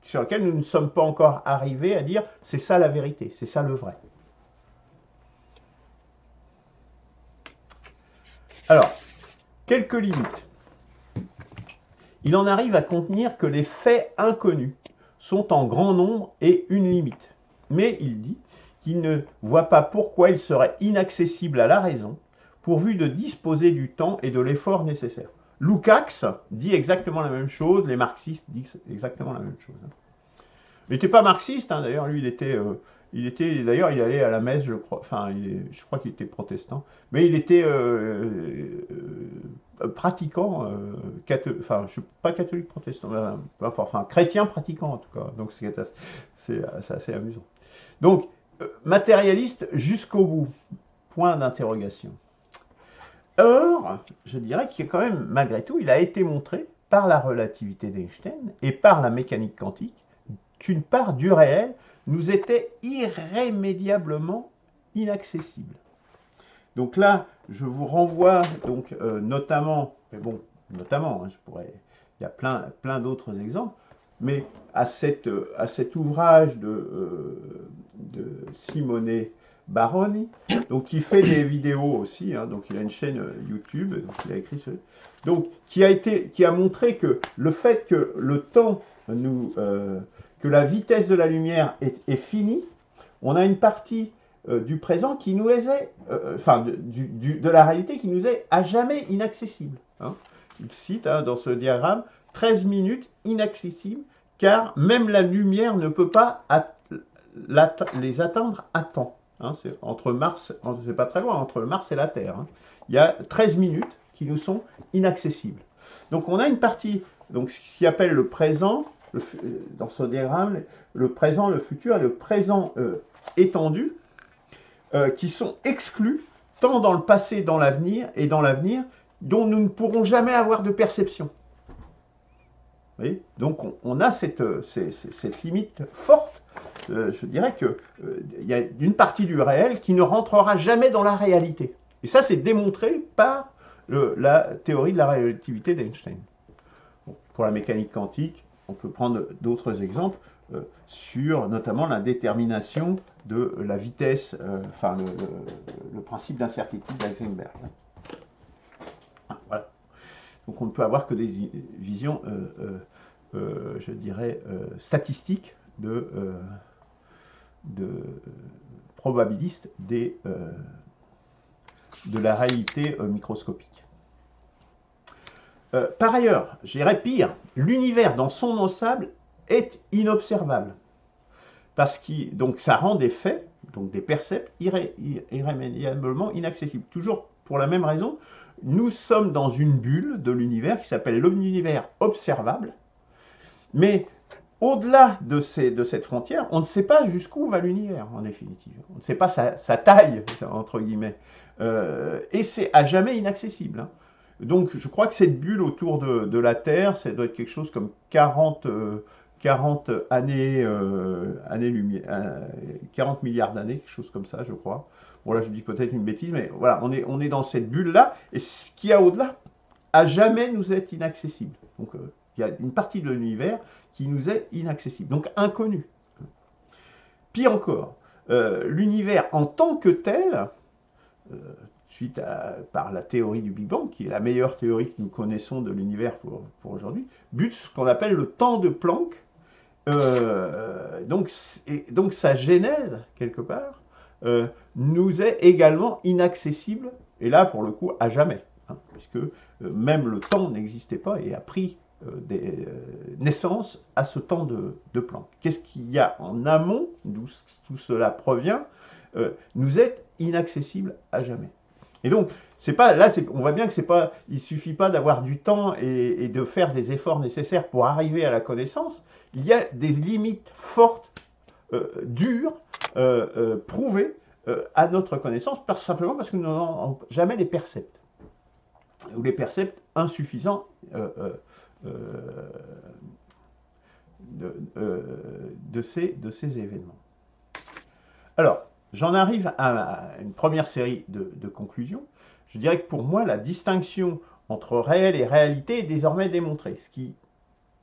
sur lequel nous ne sommes pas encore arrivés à dire c'est ça la vérité, c'est ça le vrai. Alors, quelques limites. Il en arrive à contenir que les faits inconnus sont en grand nombre et une limite. Mais il dit qu'il ne voit pas pourquoi il serait inaccessible à la raison, pourvu de disposer du temps et de l'effort nécessaire. Lukács dit exactement la même chose, les marxistes disent exactement la même chose. Il n'était pas marxiste, hein, d'ailleurs, lui, d'ailleurs, il allait à la messe, je crois, enfin, je crois qu'il était protestant, mais il était pratiquant, enfin, je ne suis pas catholique protestant, mais, enfin, chrétien pratiquant en tout cas, donc c'est assez amusant. Donc, matérialiste jusqu'au bout, point d'interrogation. Or, je dirais qu'il y a quand même, malgré tout, il a été montré par la relativité d'Einstein et par la mécanique quantique qu'une part du réel nous était irrémédiablement inaccessible. Donc là, je vous renvoie donc notamment, mais bon, notamment, hein, il y a plein d'autres exemples, mais à cet ouvrage de Simone Baroni, donc qui fait des vidéos aussi, hein, donc il a une chaîne YouTube, donc il a écrit donc qui a montré que le fait que le temps que la vitesse de la lumière est finie, on a une partie du présent qui nous est, de la réalité qui nous est à jamais inaccessible. Hein. Il cite dans ce diagramme 13 minutes inaccessibles, car même la lumière ne peut pas les atteindre à temps. Hein, c'est entre Mars, c'est pas très loin, entre Mars et la Terre. Hein. Il y a 13 minutes qui nous sont inaccessibles. Donc on a une partie, donc ce qui appelle le présent, dans ce diagramme le présent, le futur et le présent étendu, qui sont exclus tant dans le passé, dans l'avenir, et dans l'avenir, dont nous ne pourrons jamais avoir de perception. Vous voyez, donc on a cette limite forte. Je dirais qu'il y a une partie du réel qui ne rentrera jamais dans la réalité. Et ça, c'est démontré par la théorie de la relativité d'Einstein. Bon, pour la mécanique quantique, on peut prendre d'autres exemples sur notamment la détermination de la vitesse, enfin le principe d'incertitude d'Heisenberg. Voilà. Donc on ne peut avoir que des visions, je dirais, statistiques de probabilistes de la réalité microscopique. Par ailleurs, je dirais pire, l'univers dans son ensemble est inobservable. Parce que donc ça rend des faits, donc des percepts, irrémédiablement inaccessibles. Toujours pour la même raison, nous sommes dans une bulle de l'univers qui s'appelle l'univers observable, mais au-delà de cette frontière, on ne sait pas jusqu'où va l'univers, en définitive. On ne sait pas sa taille, entre guillemets. Et c'est à jamais inaccessible. Hein. Donc, je crois que cette bulle autour de la Terre, ça doit être quelque chose comme 40 années-lumière, 40 milliards d'années, quelque chose comme ça, je crois. Bon, là, je dis peut-être une bêtise, mais voilà, on est dans cette bulle-là, et ce qu'il y a au-delà, à jamais nous est inaccessible. Donc, il y a une partie de l'univers qui nous est inaccessible, donc inconnu. Pire encore, l'univers en tant que tel, par la théorie du Big Bang, qui est la meilleure théorie que nous connaissons de l'univers pour aujourd'hui, bute ce qu'on appelle le temps de Planck. Donc sa genèse, quelque part, nous est également inaccessible, et là, pour le coup, à jamais, hein, puisque même le temps n'existait pas et a pris des naissances à ce temps de Planck. Qu'est-ce qu'il y a en amont, d'où tout cela provient, nous est inaccessible à jamais. Et donc, c'est pas, là, on voit bien que il ne suffit pas d'avoir du temps et de faire des efforts nécessaires pour arriver à la connaissance. Il y a des limites fortes, dures, prouvées à notre connaissance, simplement parce que nous n'avons jamais les percepts, ou les percepts insuffisants de ces événements. Alors, j'en arrive à une première série de conclusions. Je dirais que pour moi, la distinction entre réel et réalité est désormais démontrée, ce qui,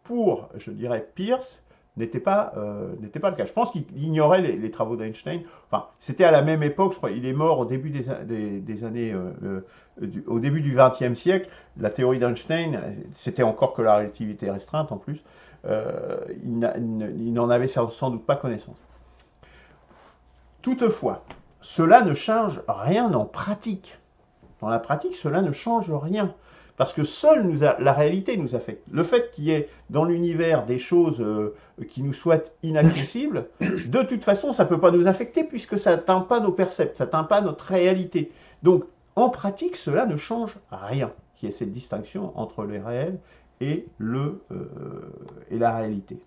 pour, je dirais, Peirce, n'était pas le cas. Je pense qu'il ignorait les travaux d'Einstein. Enfin, c'était à la même époque, je crois. Il est mort au début des années, au début du XXe siècle. La théorie d'Einstein, c'était encore que la relativité restreinte en plus. Il n'en avait sans doute pas connaissance. Toutefois, cela ne change rien en pratique. Dans la pratique, cela ne change rien. Parce que seule la réalité nous affecte. Le fait qu'il y ait dans l'univers des choses qui nous soient inaccessibles, de toute façon, ça ne peut pas nous affecter puisque ça n'atteint pas nos percepts, ça n'atteint pas notre réalité. Donc, en pratique, cela ne change rien. Qu'il y ait cette distinction entre le réel et la réalité.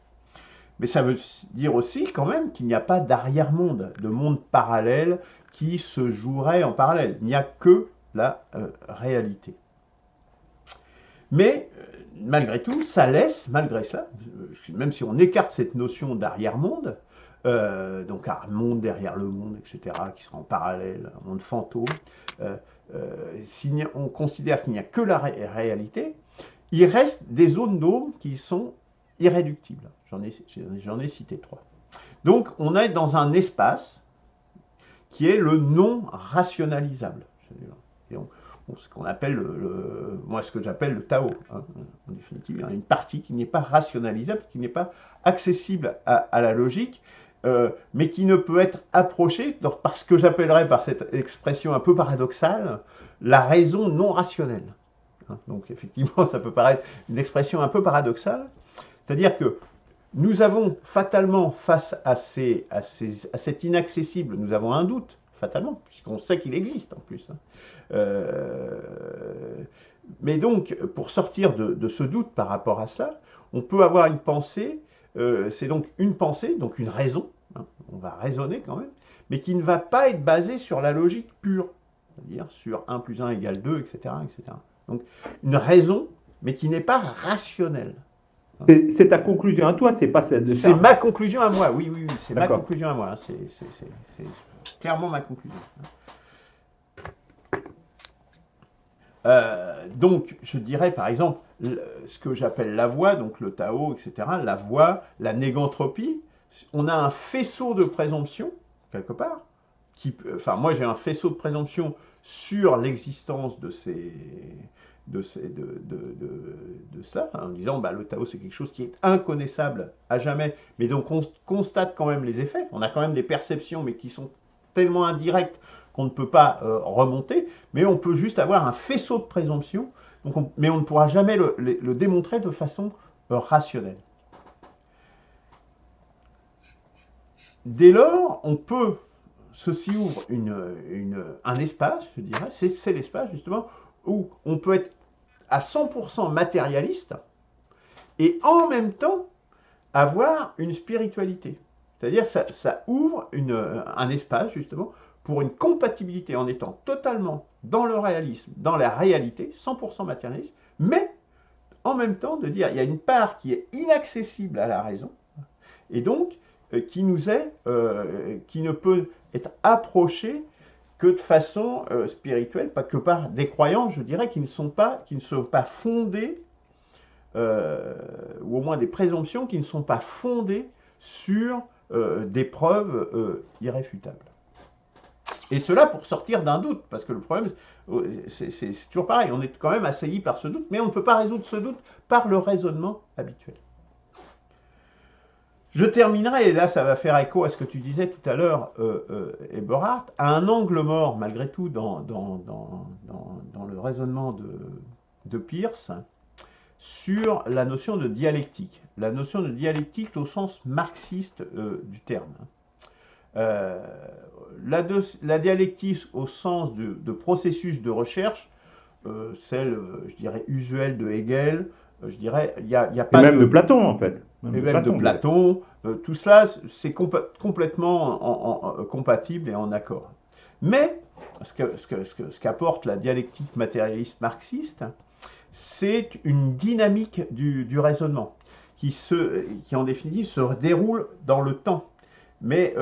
Mais ça veut dire aussi quand même qu'il n'y a pas d'arrière-monde, de monde parallèle qui se jouerait en parallèle. Il n'y a que la réalité. Mais malgré tout, ça laisse, malgré cela, même si on écarte cette notion d'arrière-monde, donc un monde derrière le monde, etc., qui sera en parallèle, un monde fantôme, si on considère qu'il n'y a que la réalité, il reste des zones d'ombre qui sont irréductibles. J'en ai cité 3. Donc, on est dans un espace qui est le non rationalisable. Ce qu'on appelle, moi, ce que j'appelle le Tao. Hein, en définitive, il y a une partie qui n'est pas rationalisable, qui n'est pas accessible à la logique, mais qui ne peut être approchée par ce que j'appellerais, par cette expression un peu paradoxale, la raison non rationnelle. Hein, donc, effectivement, ça peut paraître une expression un peu paradoxale. C'est-à-dire que nous avons fatalement, face à cet inaccessible, nous avons un doute, fatalement, puisqu'on sait qu'il existe en plus. Mais donc, pour sortir de ce doute par rapport à cela, on peut avoir une pensée c'est donc une pensée, donc une raison, hein, on va raisonner quand même, mais qui ne va pas être basée sur la logique pure, c'est-à-dire sur 1 plus 1 égale 2, etc., etc. Donc une raison, mais qui n'est pas rationnelle. C'est ta conclusion à toi, c'est pas celle de C'est Charles. ma conclusion à moi, oui, c'est ma D'accord. conclusion à moi, hein, c'est clairement ma conclusion. Donc, je dirais par exemple, ce que j'appelle la voie, donc le Tao, etc., la voie, la négantropie, on a un faisceau de présomption, quelque part, enfin, moi j'ai un faisceau de présomption sur l'existence de ça, en disant bah, le Tao c'est quelque chose qui est inconnaissable à jamais, mais donc on constate quand même les effets, on a quand même des perceptions, mais qui sont tellement indirectes qu'on ne peut pas remonter, mais on peut juste avoir un faisceau de présomption, mais on ne pourra jamais le démontrer de façon rationnelle. Dès lors, on peut, ceci ouvre un espace, je dirais, c'est l'espace justement où on peut être à 100% matérialiste et en même temps avoir une spiritualité. C'est-à-dire ça ouvre un espace justement pour une compatibilité en étant totalement dans le réalisme, dans la réalité, 100% matérialiste, mais en même temps de dire il y a une part qui est inaccessible à la raison et donc qui ne peut être approchée que de façon spirituelle, pas que par des croyances, je dirais, qui ne sont pas fondées, ou au moins des présomptions qui ne sont pas fondées sur des preuves irréfutables. Et cela pour sortir d'un doute, parce que le problème, c'est toujours pareil, on est quand même assailli par ce doute, mais on ne peut pas résoudre ce doute par le raisonnement habituel. Je terminerai, et là ça va faire écho à ce que tu disais tout à l'heure, Eberhard, à un angle mort, malgré tout, dans le raisonnement de Peirce, sur la notion de dialectique. La notion de dialectique au sens marxiste du terme. La dialectique au sens de processus de recherche, celle, je dirais, usuelle de Hegel, je dirais, il n'y a pas de Platon, en fait. Et même de Platon, tout cela, c'est complètement compatible et en accord. Mais ce qu'apporte la dialectique matérialiste marxiste, c'est une dynamique du raisonnement qui en définitive se déroule dans le temps, mais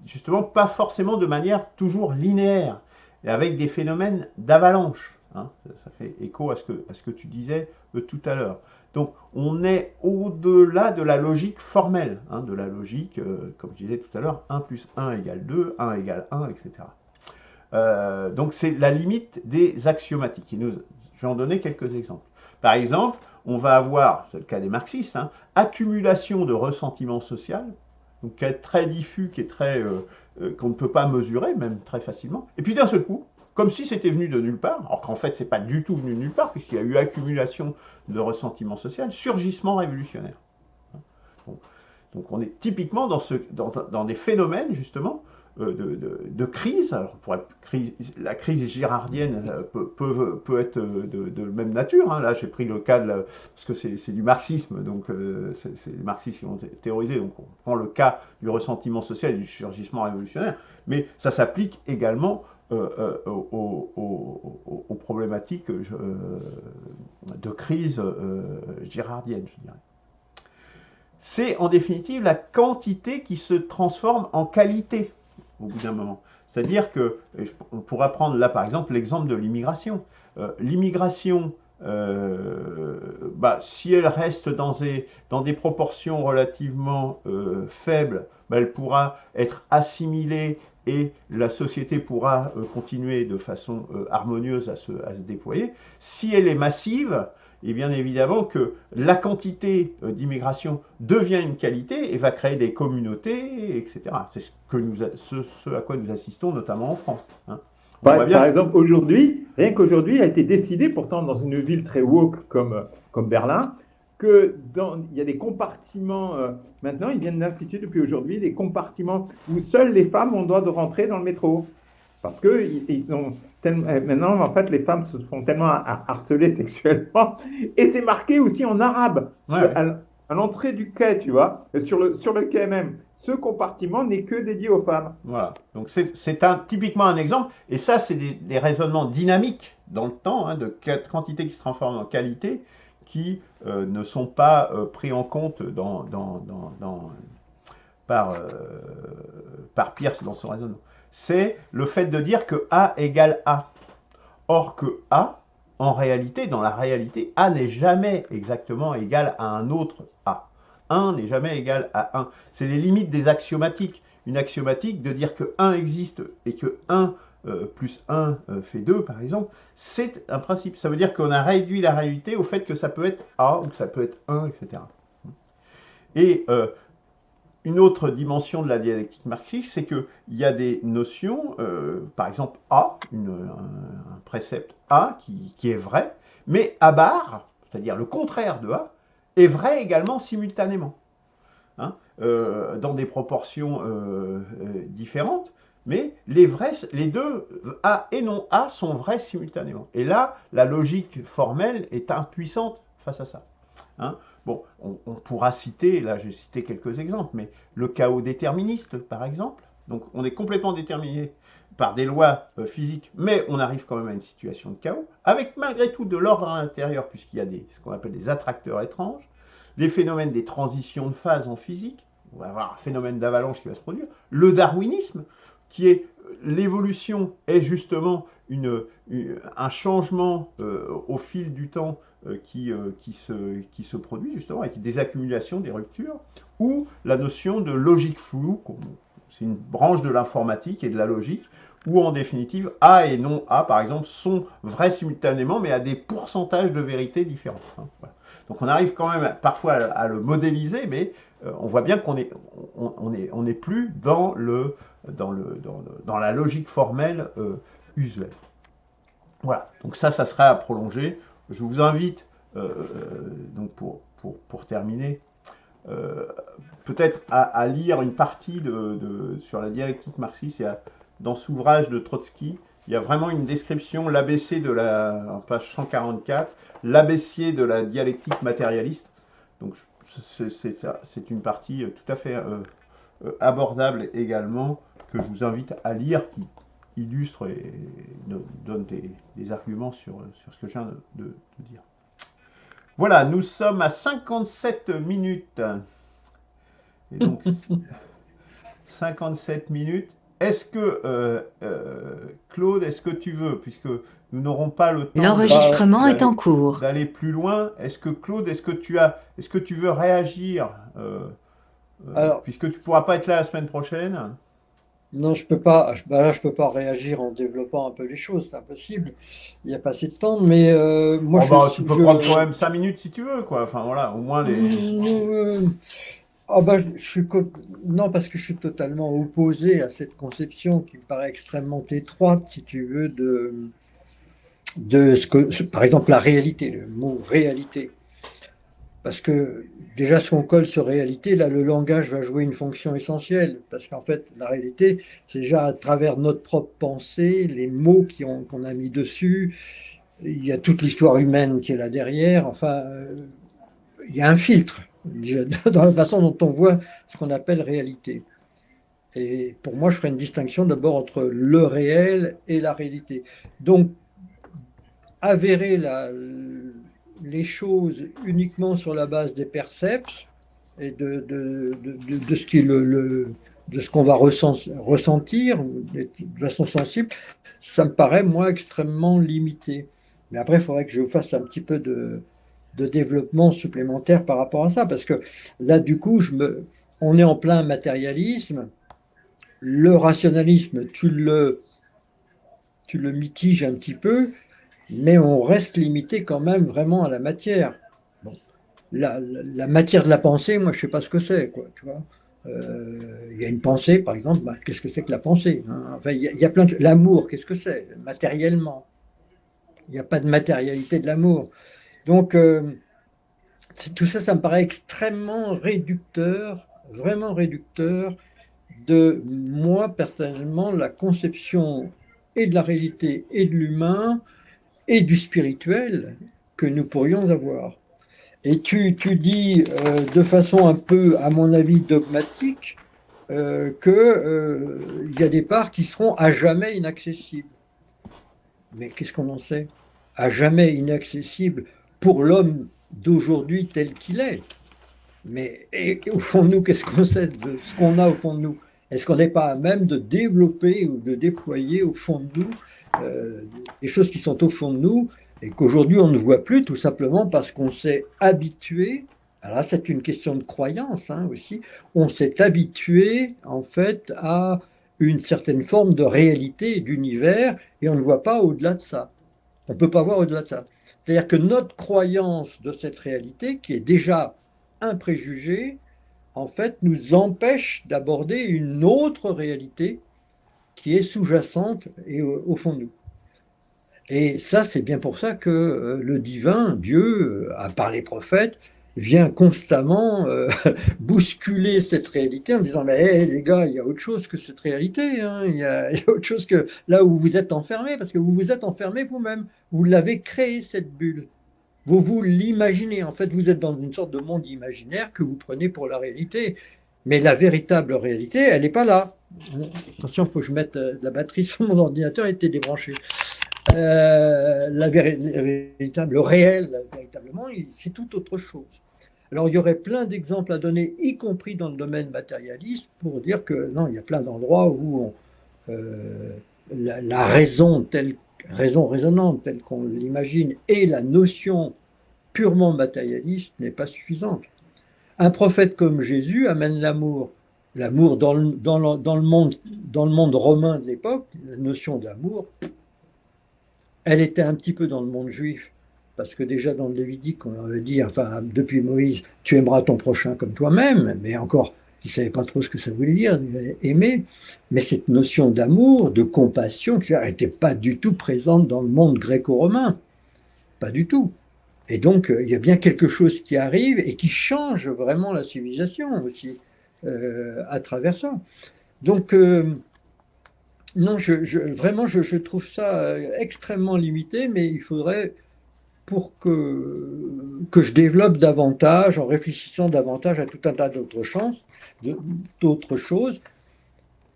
justement pas forcément de manière toujours linéaire, et avec des phénomènes d'avalanche. Hein, ça fait écho à ce que tu disais tout à l'heure. Donc on est au-delà de la logique formelle, hein, de la logique, comme je disais tout à l'heure, 1 plus 1 égale 2, 1 égale 1, etc. Donc c'est la limite des axiomatiques. Je vais en donner quelques exemples. Par exemple, on va avoir, c'est le cas des marxistes, hein, accumulation de ressentiment social, donc qui est très diffus, qu'on ne peut pas mesurer, même très facilement, et puis d'un seul coup, comme si c'était venu de nulle part, alors qu'en fait, ce n'est pas du tout venu de nulle part, puisqu'il y a eu accumulation de ressentiment social, surgissement révolutionnaire. Donc on est typiquement dans des phénomènes, justement, de crise. Alors, la crise girardienne peut être de même nature. Hein. Là, j'ai pris le cas, parce que c'est du marxisme, donc c'est les marxistes qui ont théorisé, donc on prend le cas du ressentiment social et du surgissement révolutionnaire, mais ça s'applique également aux problématiques de crise girardienne, je dirais. C'est en définitive la quantité qui se transforme en qualité au bout d'un moment. C'est-à-dire on pourra prendre là par exemple l'exemple de l'immigration. L'immigration, si elle reste dans des proportions relativement faibles, elle pourra être assimilée et la société pourra continuer de façon harmonieuse à se déployer. Si elle est massive, et bien évidemment que la quantité d'immigration devient une qualité et va créer des communautés, etc. C'est ce à quoi nous assistons notamment en France. Hein. Par exemple, rien qu'aujourd'hui, il a été décidé, pourtant dans une ville très woke comme Berlin, qu'il y a des compartiments, maintenant ils viennent d'instituer depuis aujourd'hui des compartiments où seules les femmes ont le droit de rentrer dans le métro. Parce que maintenant, en fait, les femmes se font tellement harceler sexuellement. Et c'est marqué aussi en arabe. Ouais. à l'entrée du quai, tu vois, et sur le quai même. Ce compartiment n'est que dédié aux femmes. Voilà. Donc c'est typiquement un exemple. Et ça, c'est des raisonnements dynamiques dans le temps, hein, de quantité qui se transforment en qualité, qui ne sont pas pris en compte par, par Peirce dans son raisonnement. C'est le fait de dire que A égale A. Or que A, en réalité, dans la réalité, A n'est jamais exactement égal à un autre A. 1 n'est jamais égal à 1. C'est les limites des axiomatiques. Une axiomatique de dire que 1 existe et que 1 plus 1 fait 2, par exemple, c'est un principe. Ça veut dire qu'on a réduit la réalité au fait que ça peut être A ou que ça peut être 1, etc. Et une autre dimension de la dialectique marxiste, c'est qu'il y a des notions, par exemple A, un précepte A qui est vrai, mais A bar, c'est-à-dire le contraire de A, est vrai également simultanément, hein, dans des proportions différentes, mais les deux, A et non A, sont vrais simultanément. Et là, la logique formelle est impuissante face à ça. Hein. Bon, on pourra citer, là j'ai cité quelques exemples, mais le chaos déterministe, par exemple. Donc on est complètement déterminé par des lois physiques, mais on arrive quand même à une situation de chaos, avec malgré tout de l'ordre à l'intérieur, puisqu'il y a ce qu'on appelle des attracteurs étranges, les phénomènes des transitions de phase en physique, on va avoir un phénomène d'avalanche qui va se produire, le darwinisme, qui est l'évolution est justement un changement au fil du temps qui se produit justement avec des accumulations, des ruptures, ou la notion de logique floue, c'est une branche de l'informatique et de la logique, où en définitive A et non A, par exemple, sont vrais simultanément, mais à des pourcentages de vérité différents. Hein, voilà. Donc on arrive quand même parfois à le modéliser, mais on voit bien qu'on n'est plus dans la logique formelle usuelle. Voilà, donc ça sera à prolonger. Je vous invite, donc pour terminer, peut-être à lire une partie sur la dialectique marxiste. Dans cet ouvrage de Trotsky, il y a vraiment une description, l'ABC en page 144, l'ABC de la dialectique matérialiste. Donc c'est une partie tout à fait abordable également, que je vous invite à lire, qui illustre et donne des arguments sur ce que je viens de dire. Voilà, nous sommes à 57 minutes. Et donc, 57 minutes. Est-ce que, Claude, est-ce que tu veux, puisque nous n'aurons pas le temps L'enregistrement est en cours. D'aller plus loin, est-ce que, Claude, est-ce que tu veux réagir puisque tu ne pourras pas être là la semaine prochaine? Non, je peux pas. Là, je peux pas réagir en développant un peu les choses, c'est impossible. Il n'y a pas assez de temps, mais moi, tu peux prendre quand même 5 minutes si tu veux, quoi. Enfin, voilà, au moins les... Non, parce que je suis totalement opposé à cette conception qui me paraît extrêmement étroite, si tu veux, de ce que, par exemple, la réalité, le mot réalité. Parce que déjà, si on colle sur réalité, là, le langage va jouer une fonction essentielle. Parce qu'en fait, la réalité, c'est déjà à travers notre propre pensée, les mots qu'on a mis dessus. Il y a toute l'histoire humaine qui est là derrière. Enfin, il y a un filtre dans la façon dont on voit ce qu'on appelle réalité. Et pour moi, je ferais une distinction d'abord entre le réel et la réalité. Donc, avérer les choses uniquement sur la base des percepts et de ce qui est de ce qu'on va ressentir de façon sensible, ça me paraît, moi, extrêmement limité. Mais après, il faudrait que je fasse un petit peu de développement supplémentaire par rapport à ça, parce que là, du coup, on est en plein matérialisme. Le rationalisme, tu le mitiges un petit peu, mais on reste limité quand même vraiment à la matière. Bon. La matière de la pensée, moi, je ne sais pas ce que c'est, quoi, tu vois. Y a une pensée, par exemple, qu'est-ce que c'est que la pensée, hein? Enfin, y a plein de... L'amour, qu'est-ce que c'est matériellement? Il n'y a pas de matérialité de l'amour. Donc, tout ça, ça me paraît extrêmement réducteur, vraiment réducteur de moi, personnellement, la conception et de la réalité et de l'humain et du spirituel que nous pourrions avoir. Et tu dis de façon un peu, à mon avis, dogmatique, qu'il y a des parts qui seront à jamais inaccessibles. Mais qu'est-ce qu'on en sait? À jamais inaccessible pour l'homme d'aujourd'hui tel qu'il est. Mais au fond de nous, qu'est-ce qu'on sait de ce qu'on a au fond de nous? Est-ce qu'on n'est pas à même de développer ou de déployer au fond de nous des choses qui sont au fond de nous et qu'aujourd'hui on ne voit plus tout simplement parce qu'on s'est habitué, alors là c'est une question de croyance hein, aussi, on s'est habitué en fait à une certaine forme de réalité et d'univers et on ne voit pas au-delà de ça. On ne peut pas voir au-delà de ça. C'est-à-dire que notre croyance de cette réalité, qui est déjà un préjugé, en fait, nous empêche d'aborder une autre réalité qui est sous-jacente et au fond de nous. Et ça, c'est bien pour ça que le divin, Dieu, par les prophètes, vient constamment bousculer cette réalité en disant, mais hey, les gars, il y a autre chose que cette réalité, hein. Il y a autre chose que là où vous êtes enfermés, parce que vous vous êtes enfermés vous-même, vous l'avez créé, cette bulle. Vous l'imaginez, en fait, vous êtes dans une sorte de monde imaginaire que vous prenez pour la réalité. Mais la véritable réalité, elle n'est pas là. Attention, il faut que je mette la batterie sur mon ordinateur, elle était débranchée. Le réel, véritablement, c'est tout autre chose. Alors, il y aurait plein d'exemples à donner, y compris dans le domaine matérialiste, pour dire que non, il y a plein d'endroits où la raison raisonnante telle qu'on l'imagine et la notion purement matérialiste n'est pas suffisante. Un prophète comme Jésus amène l'amour. L'amour dans le monde romain de l'époque, la notion d'amour, elle était un petit peu dans le monde juif, parce que déjà dans le Lévitique, on avait dit, enfin depuis Moïse, tu aimeras ton prochain comme toi-même, mais encore, ils ne savaient pas trop ce que ça voulait dire, aimer. Mais cette notion d'amour, de compassion, n'était pas du tout présente dans le monde gréco-romain. Pas du tout. Et donc, il y a bien quelque chose qui arrive et qui change vraiment la civilisation aussi à travers ça. Donc, non, vraiment, je trouve ça extrêmement limité, mais il faudrait, pour que je développe davantage, en réfléchissant davantage à tout un tas d'autres choses,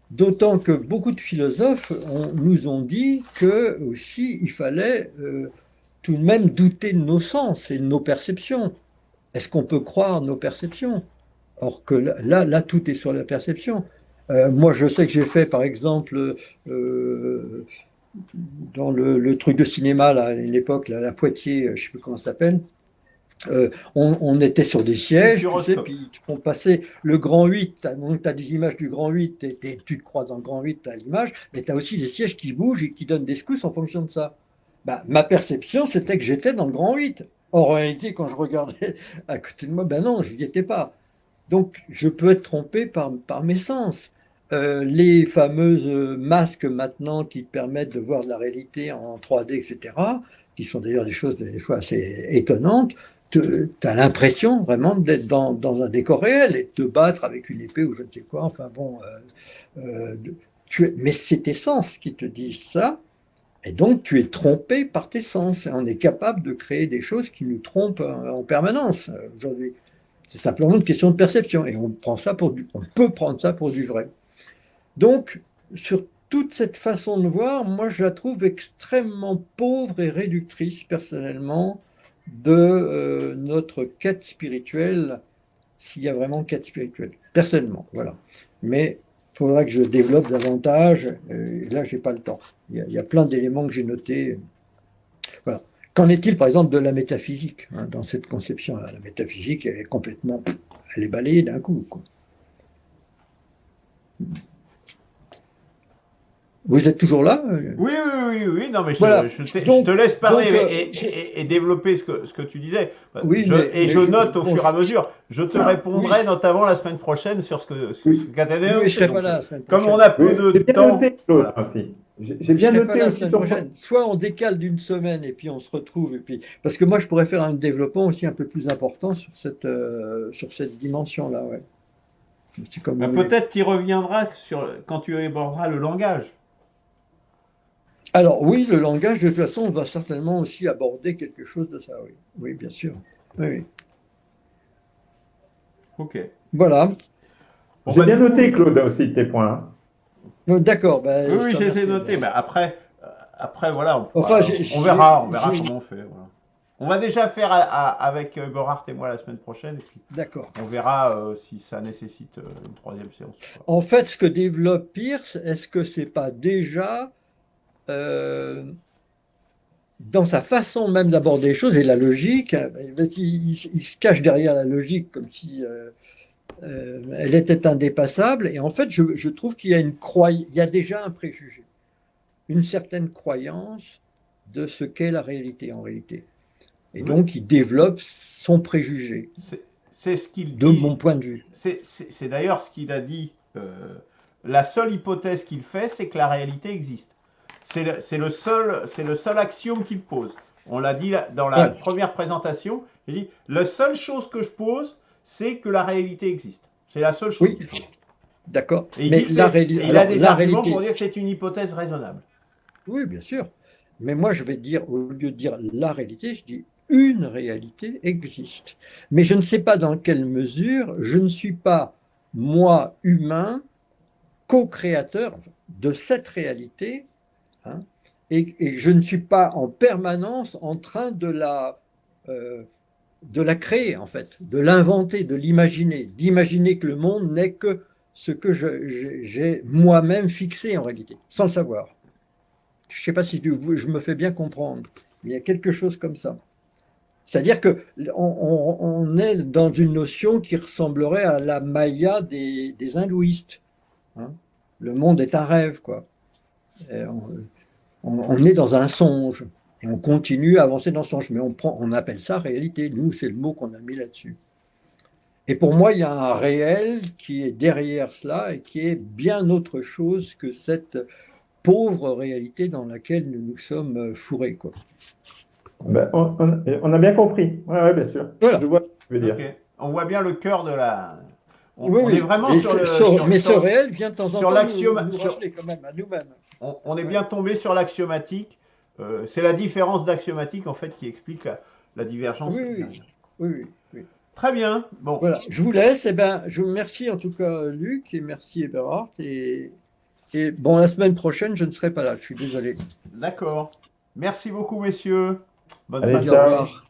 d'autant que beaucoup de philosophes nous ont dit que aussi il fallait tout de même douter de nos sens et de nos perceptions. Est-ce qu'on peut croire nos perceptions? Or que là, tout est sur la perception. Moi, je sais que j'ai fait, par exemple, dans le truc de cinéma, là, à une époque, là, à Poitiers, je ne sais plus comment ça s'appelle, on était sur des sièges, tu sais, puis on passait le grand 8, donc tu as des images du grand 8, tu te crois dans le grand 8, tu as l'image, mais tu as aussi des sièges qui bougent et qui donnent des secousses en fonction de ça. Bah, ma perception, c'était que j'étais dans le grand 8. Or, en réalité, quand je regardais à côté de moi, ben non, je n'y étais pas. Donc, je peux être trompé par mes sens. Les fameuses masques maintenant qui te permettent de voir de la réalité en 3D, etc., qui sont d'ailleurs des choses des fois assez étonnantes, tu as l'impression vraiment d'être dans un décor réel et de te battre avec une épée ou je ne sais quoi. Enfin bon, mais c'est tes sens qui te disent ça. Et donc, tu es trompé par tes sens. Et on est capable de créer des choses qui nous trompent en permanence aujourd'hui. C'est simplement une question de perception. Et on peut prendre ça pour du vrai. Donc, sur toute cette façon de voir, moi, je la trouve extrêmement pauvre et réductrice, personnellement, de notre quête spirituelle, s'il y a vraiment quête spirituelle. Personnellement, voilà. Mais il faudra que je développe davantage. Et là, je n'ai pas le temps. Il y a plein d'éléments que j'ai notés. Voilà. Qu'en est-il, par exemple, de la métaphysique hein, dans cette conception-là? La métaphysique, elle est complètement... Elle est balayée d'un coup, quoi. Vous êtes toujours là? Oui. Non, mais voilà. je te laisse parler et développer ce que tu disais. Oui, je note au fur et à mesure. Je te répondrai notamment la semaine prochaine sur ce qu'a été oui, je ne serai pas là la semaine prochaine. Comme on a peu de temps. Voilà. J'ai bien noté aussi ton prochaine. Soit on décale d'une semaine et puis on se retrouve. Et puis... Parce que moi, je pourrais faire un développement aussi un peu plus important sur cette dimension-là. Ouais. Peut-être tu y reviendras quand tu aborderas le langage. Alors oui, le langage, de toute façon, on va certainement aussi aborder quelque chose de ça, oui. Oui, bien sûr. Oui. Ok. Voilà. Bon, J'ai bah, bien du coup, noté, Claude, aussi tes points. Hein. D'accord. Ben, Oui, je oui, te j'ai remercie. noté. Mais après, voilà, Enfin, on verra comment on fait. Voilà. On va déjà faire avec Gorhart et moi la semaine prochaine, et puis d'accord. on verra si ça nécessite une troisième séance ou pas. En fait, ce que développe Peirce, est-ce que c'est pas déjà dans sa façon même d'aborder les choses et la logique, hein, il se cache derrière la logique comme si elle était indépassable. Et en fait, je trouve qu'il y a il y a déjà un préjugé, une certaine croyance de ce qu'est la réalité en réalité. Et Oui. donc, il développe son préjugé, C'est ce qu'il de dit. mon point de vue. C'est d'ailleurs ce qu'il a dit. La seule hypothèse qu'il fait, c'est que la réalité existe. C'est le seul axiome qu'il pose. On l'a dit dans la Ouais, première présentation. Il dit la seule chose que je pose, c'est que la réalité existe. C'est la seule chose oui, qu'il pose. d'accord. Et il Mais dit que il a alors, des la arguments pour réalité, dire que c'est une hypothèse raisonnable. oui, bien sûr. Mais moi, je vais dire, au lieu de dire la réalité, je dis une réalité existe. Mais je ne sais pas dans quelle mesure je ne suis pas, moi, humain, co-créateur de cette réalité, hein, et je ne suis pas en permanence en train de la créer, en fait, de l'inventer, de l'imaginer, d'imaginer que le monde n'est que ce que j'ai moi-même fixé en réalité, sans le savoir. Je ne sais pas si je me fais bien comprendre, mais il y a quelque chose comme ça. C'est-à-dire qu'on on est dans une notion qui ressemblerait à la Maya des hindouistes. Hein. Le monde est un rêve, quoi. Et on est dans un songe. Et on continue à avancer dans ce songe. Mais on appelle ça réalité. Nous, c'est le mot qu'on a mis là-dessus. Et pour moi, il y a un réel qui est derrière cela et qui est bien autre chose que cette pauvre réalité dans laquelle nous nous sommes fourrés, quoi. Ben, on a bien compris. Oui, ouais, bien sûr. Je Voilà. vois ce que tu veux dire. Ok. On voit bien le cœur de la. Oui, On est oui. vraiment Mais ce réel vient de temps en sur temps l'axiome. nous rappeler quand même à nous-mêmes. On est Ouais. bien tombé sur l'axiomatique. C'est la différence d'axiomatique en fait qui explique la divergence. Oui, oui, oui, oui, oui. Très bien. Bon, Voilà. Je vous laisse. Eh ben, je vous remercie en tout cas, Luc, et merci Eberhard. Et bon, la semaine prochaine, je ne serai pas là. Je suis désolé. d'accord. Merci beaucoup, messieurs. Bonne Allez, fin On de dit au ciao. journée. revoir.